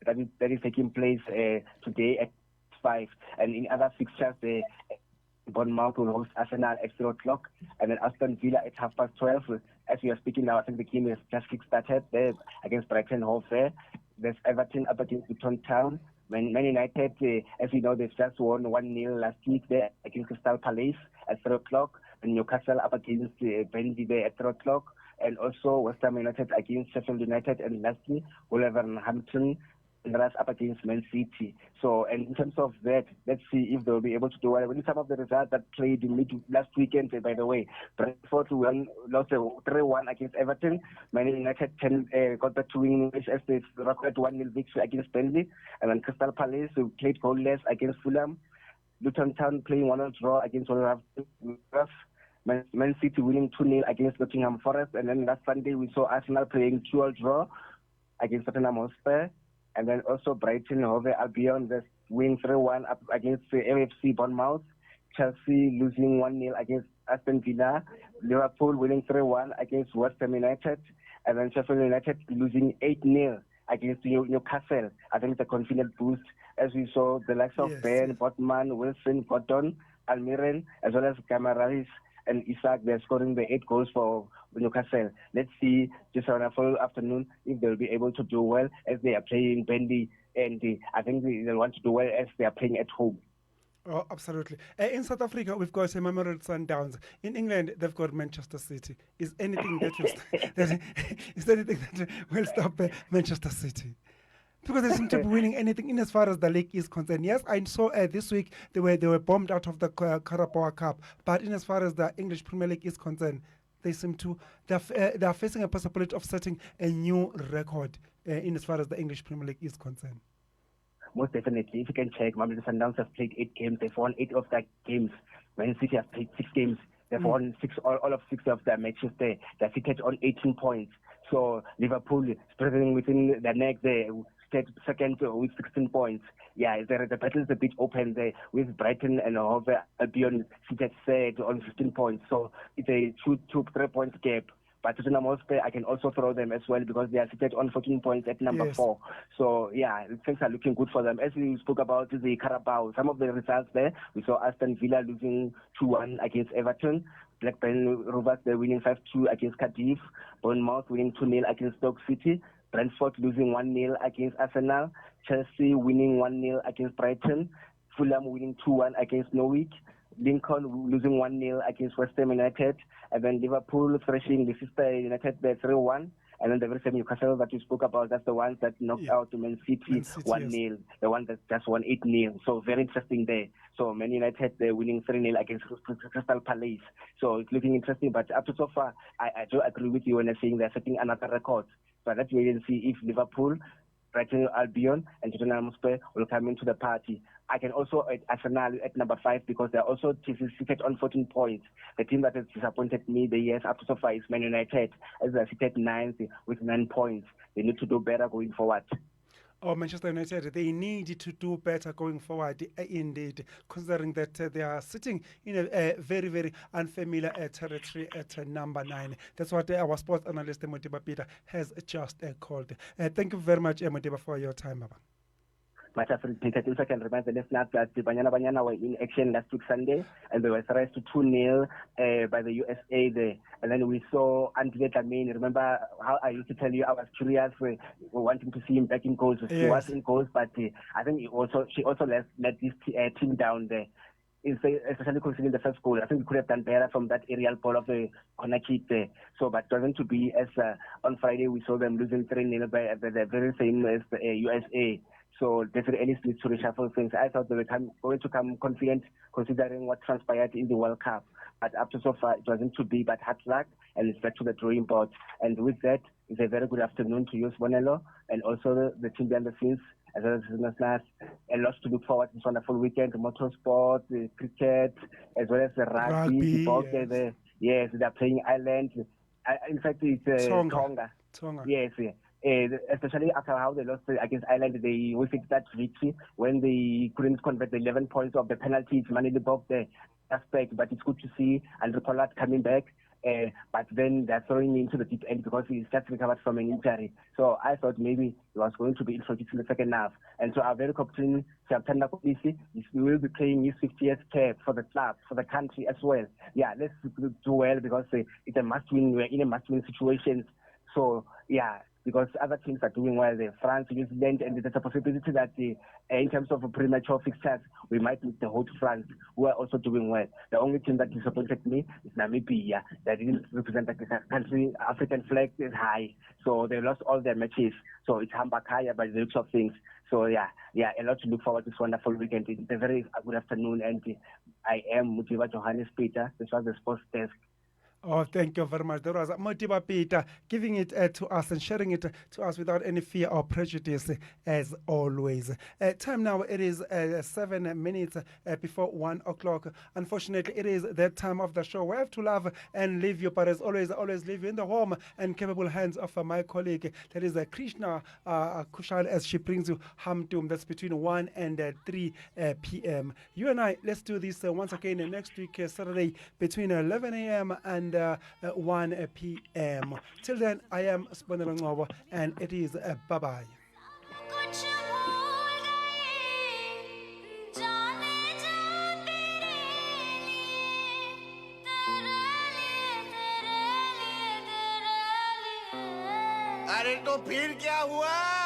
that is taking place today at 5. And in other fixtures, Bournemouth will host Arsenal at 3 o'clock, and then Aston Villa at 12:30. As we are speaking now, I think the game is just kick-started there against Brighton Hove there. There's Everton up against Luton Town. Man United, as you know, they've just won 1-0 last week there against Crystal Palace at 3 o'clock. And Newcastle up against Burnley there at 3 o'clock. And also West Ham United against Sheffield United. And lastly, Wolverhampton up against Man City. So, and in terms of that, let's see if they'll be able to do well. When some of the results that played in last weekend, by the way, Brentford lost 3-1 against Everton. Man United got back to win as they recorded 1-0 victory against Burnley. And then Crystal Palace played goalless against Fulham. Luton Town playing 1-1 draw against Wolverhampton. Man City winning 2-0 against Nottingham Forest. And then last Sunday we saw Arsenal playing 2-2 draw against Tottenham Hotspur. And then also Brighton Hove Albion win 3-1 up against AFC Bournemouth. Chelsea losing 1-0 against Aston Villa. Liverpool winning 3-1 against West Ham United. And then Sheffield United losing 8-0 against Newcastle. I think it's a confident boost, as we saw the likes of Ben, Botman, Wilson, Gordon, Almiron, as well as Camaralis and Isaac. They're scoring the 8 goals for Newcastle. Let's see this wonderful afternoon if they'll be able to do well as they are playing Bendy, and I think they'll want to do well as they are playing at home. Oh, absolutely. In South Africa, we've got Mamelodi Sundowns. In England, they've got Manchester City. Is anything that will stop Manchester City? Because they seem to be winning anything in as far as the league is concerned. Yes, I saw this week they were bombed out of the Carabao Cup, but in as far as the English Premier League is concerned, they seem to they are facing a possibility of setting a new record in as far as the English Premier League is concerned. Most definitely, if you can check, Mamelodi Sundowns have played 8 games. They've won 8 of their games. Man City have played 6 games. They've won all of 6 of their matches there. They're seated on 18 points. So Liverpool spreading within their neck there, second with 16 points. Yeah, the battle is a bit open there with Brighton and Hove Albion seated third on 15 points. So it's a 2-3 points gap. But Tottenham Hotspur, I can also throw them as well because they are seated on 14 points at number 4. So, yeah, things are looking good for them. As we spoke about the Carabao, some of the results there, we saw Aston Villa losing 2-1 against Everton. Blackburn Rovers, they're winning 5-2 against Cardiff. Bournemouth winning 2-0 against Stoke City. Brentford losing 1-0 against Arsenal. Chelsea winning 1-0 against Brighton. Fulham winning 2-1 against Norwich. Lincoln losing 1-0 against West Ham United, and then Liverpool thrashing Leicester United by 3-1, and then the very same Newcastle that you spoke about, that's the ones that knocked out Man City 1-0, the one that just won 8-0. So very interesting there. So Man United, they're winning 3-0 against Crystal Palace. So it's looking interesting, but up to so far, I do agree with you when I'm saying they're setting another record. So let's wait and see if Liverpool, Brighton Albion and Tottenham Hotspur will come into the party. I can also add Arsenal at number 5 because they're also seated on 14 points. The team that has disappointed me the years up to so far is Man United, as they're seated 9th with 9 points. They need to do better going forward. Manchester United, they need to do better going forward, indeed, considering that they are sitting in a very, very unfamiliar territory at number 9. That's what our sports analyst, Modiba Peter, has just called. Thank you very much, Modiba, for your time, Baba. Much appreciated. If I can remind the listeners that the Banyana were in action last week Sunday, and they were thrashed to 2-0 by the USA there. And then we saw Andre Dlamini. Remember how I used to tell you I was curious, wanting to see him back in goals. He was in goals, but I think she also let this team down there. Especially considering the first goal. I think we could have done better from that aerial ball of the corner kick there. So, but it wasn't to be, as on Friday we saw them losing 3-0 by the very same as the USA. So definitely needs to reshuffle things. I thought they were going to come confident considering what transpired in the World Cup. But up to so far, it wasn't to be, but hard luck, and it's back to the drawing board. And with that, it's a very good afternoon to you, Bonello, and also the team behind the scenes, as well as listeners. A lot to look forward to this wonderful weekend, motorsport, the cricket, as well as the rugby. Yes, they're playing Ireland. In fact, it's Tonga. Yes, especially after how they lost against Ireland, they whistled that victory when they couldn't convert the 11 points of the penalties, money above the aspect. But it's good to see Andrew Pollard coming back. But then they're throwing into the deep end because he's just recovered from an injury. So I thought maybe he was going to be introduced in the second half. And so our very captain, September Polisi, we will be playing his 50th cap for the club, for the country as well. Yeah, let's do well because it's a must-win. We're in a must-win situation. So, yeah, because other teams are doing well there, France, New Zealand, and there's a possibility that in terms of premature fixtures, we might meet the host France, who are also doing well. The only team that disappointed me is Namibia. They didn't represent the country. African flag is high, so they lost all their matches. So it's Hambakaya by the looks of things. So yeah, a lot to look forward to this wonderful weekend. It's a very good afternoon, and I am Mutiba Johannes Peter. This was the sports desk. Oh, thank you very much. That was Modiba Peter giving it to us and sharing it to us without any fear or prejudice, as always. Time now, it is 7 minutes before 1 o'clock. Unfortunately, it is that time of the show. We have to love and leave you, but as always leave you in the warm and capable hands of my colleague, that is Krishna Kushal, as she brings you Hamdum. That's between 1 and 3 p.m. You and I, let's do this once again next week, Saturday, between 11 a.m. and and 1 p.m. Till then, I am Spanelo Ngobo, and it is bye-bye. अरे तो फिर क्या हुआ?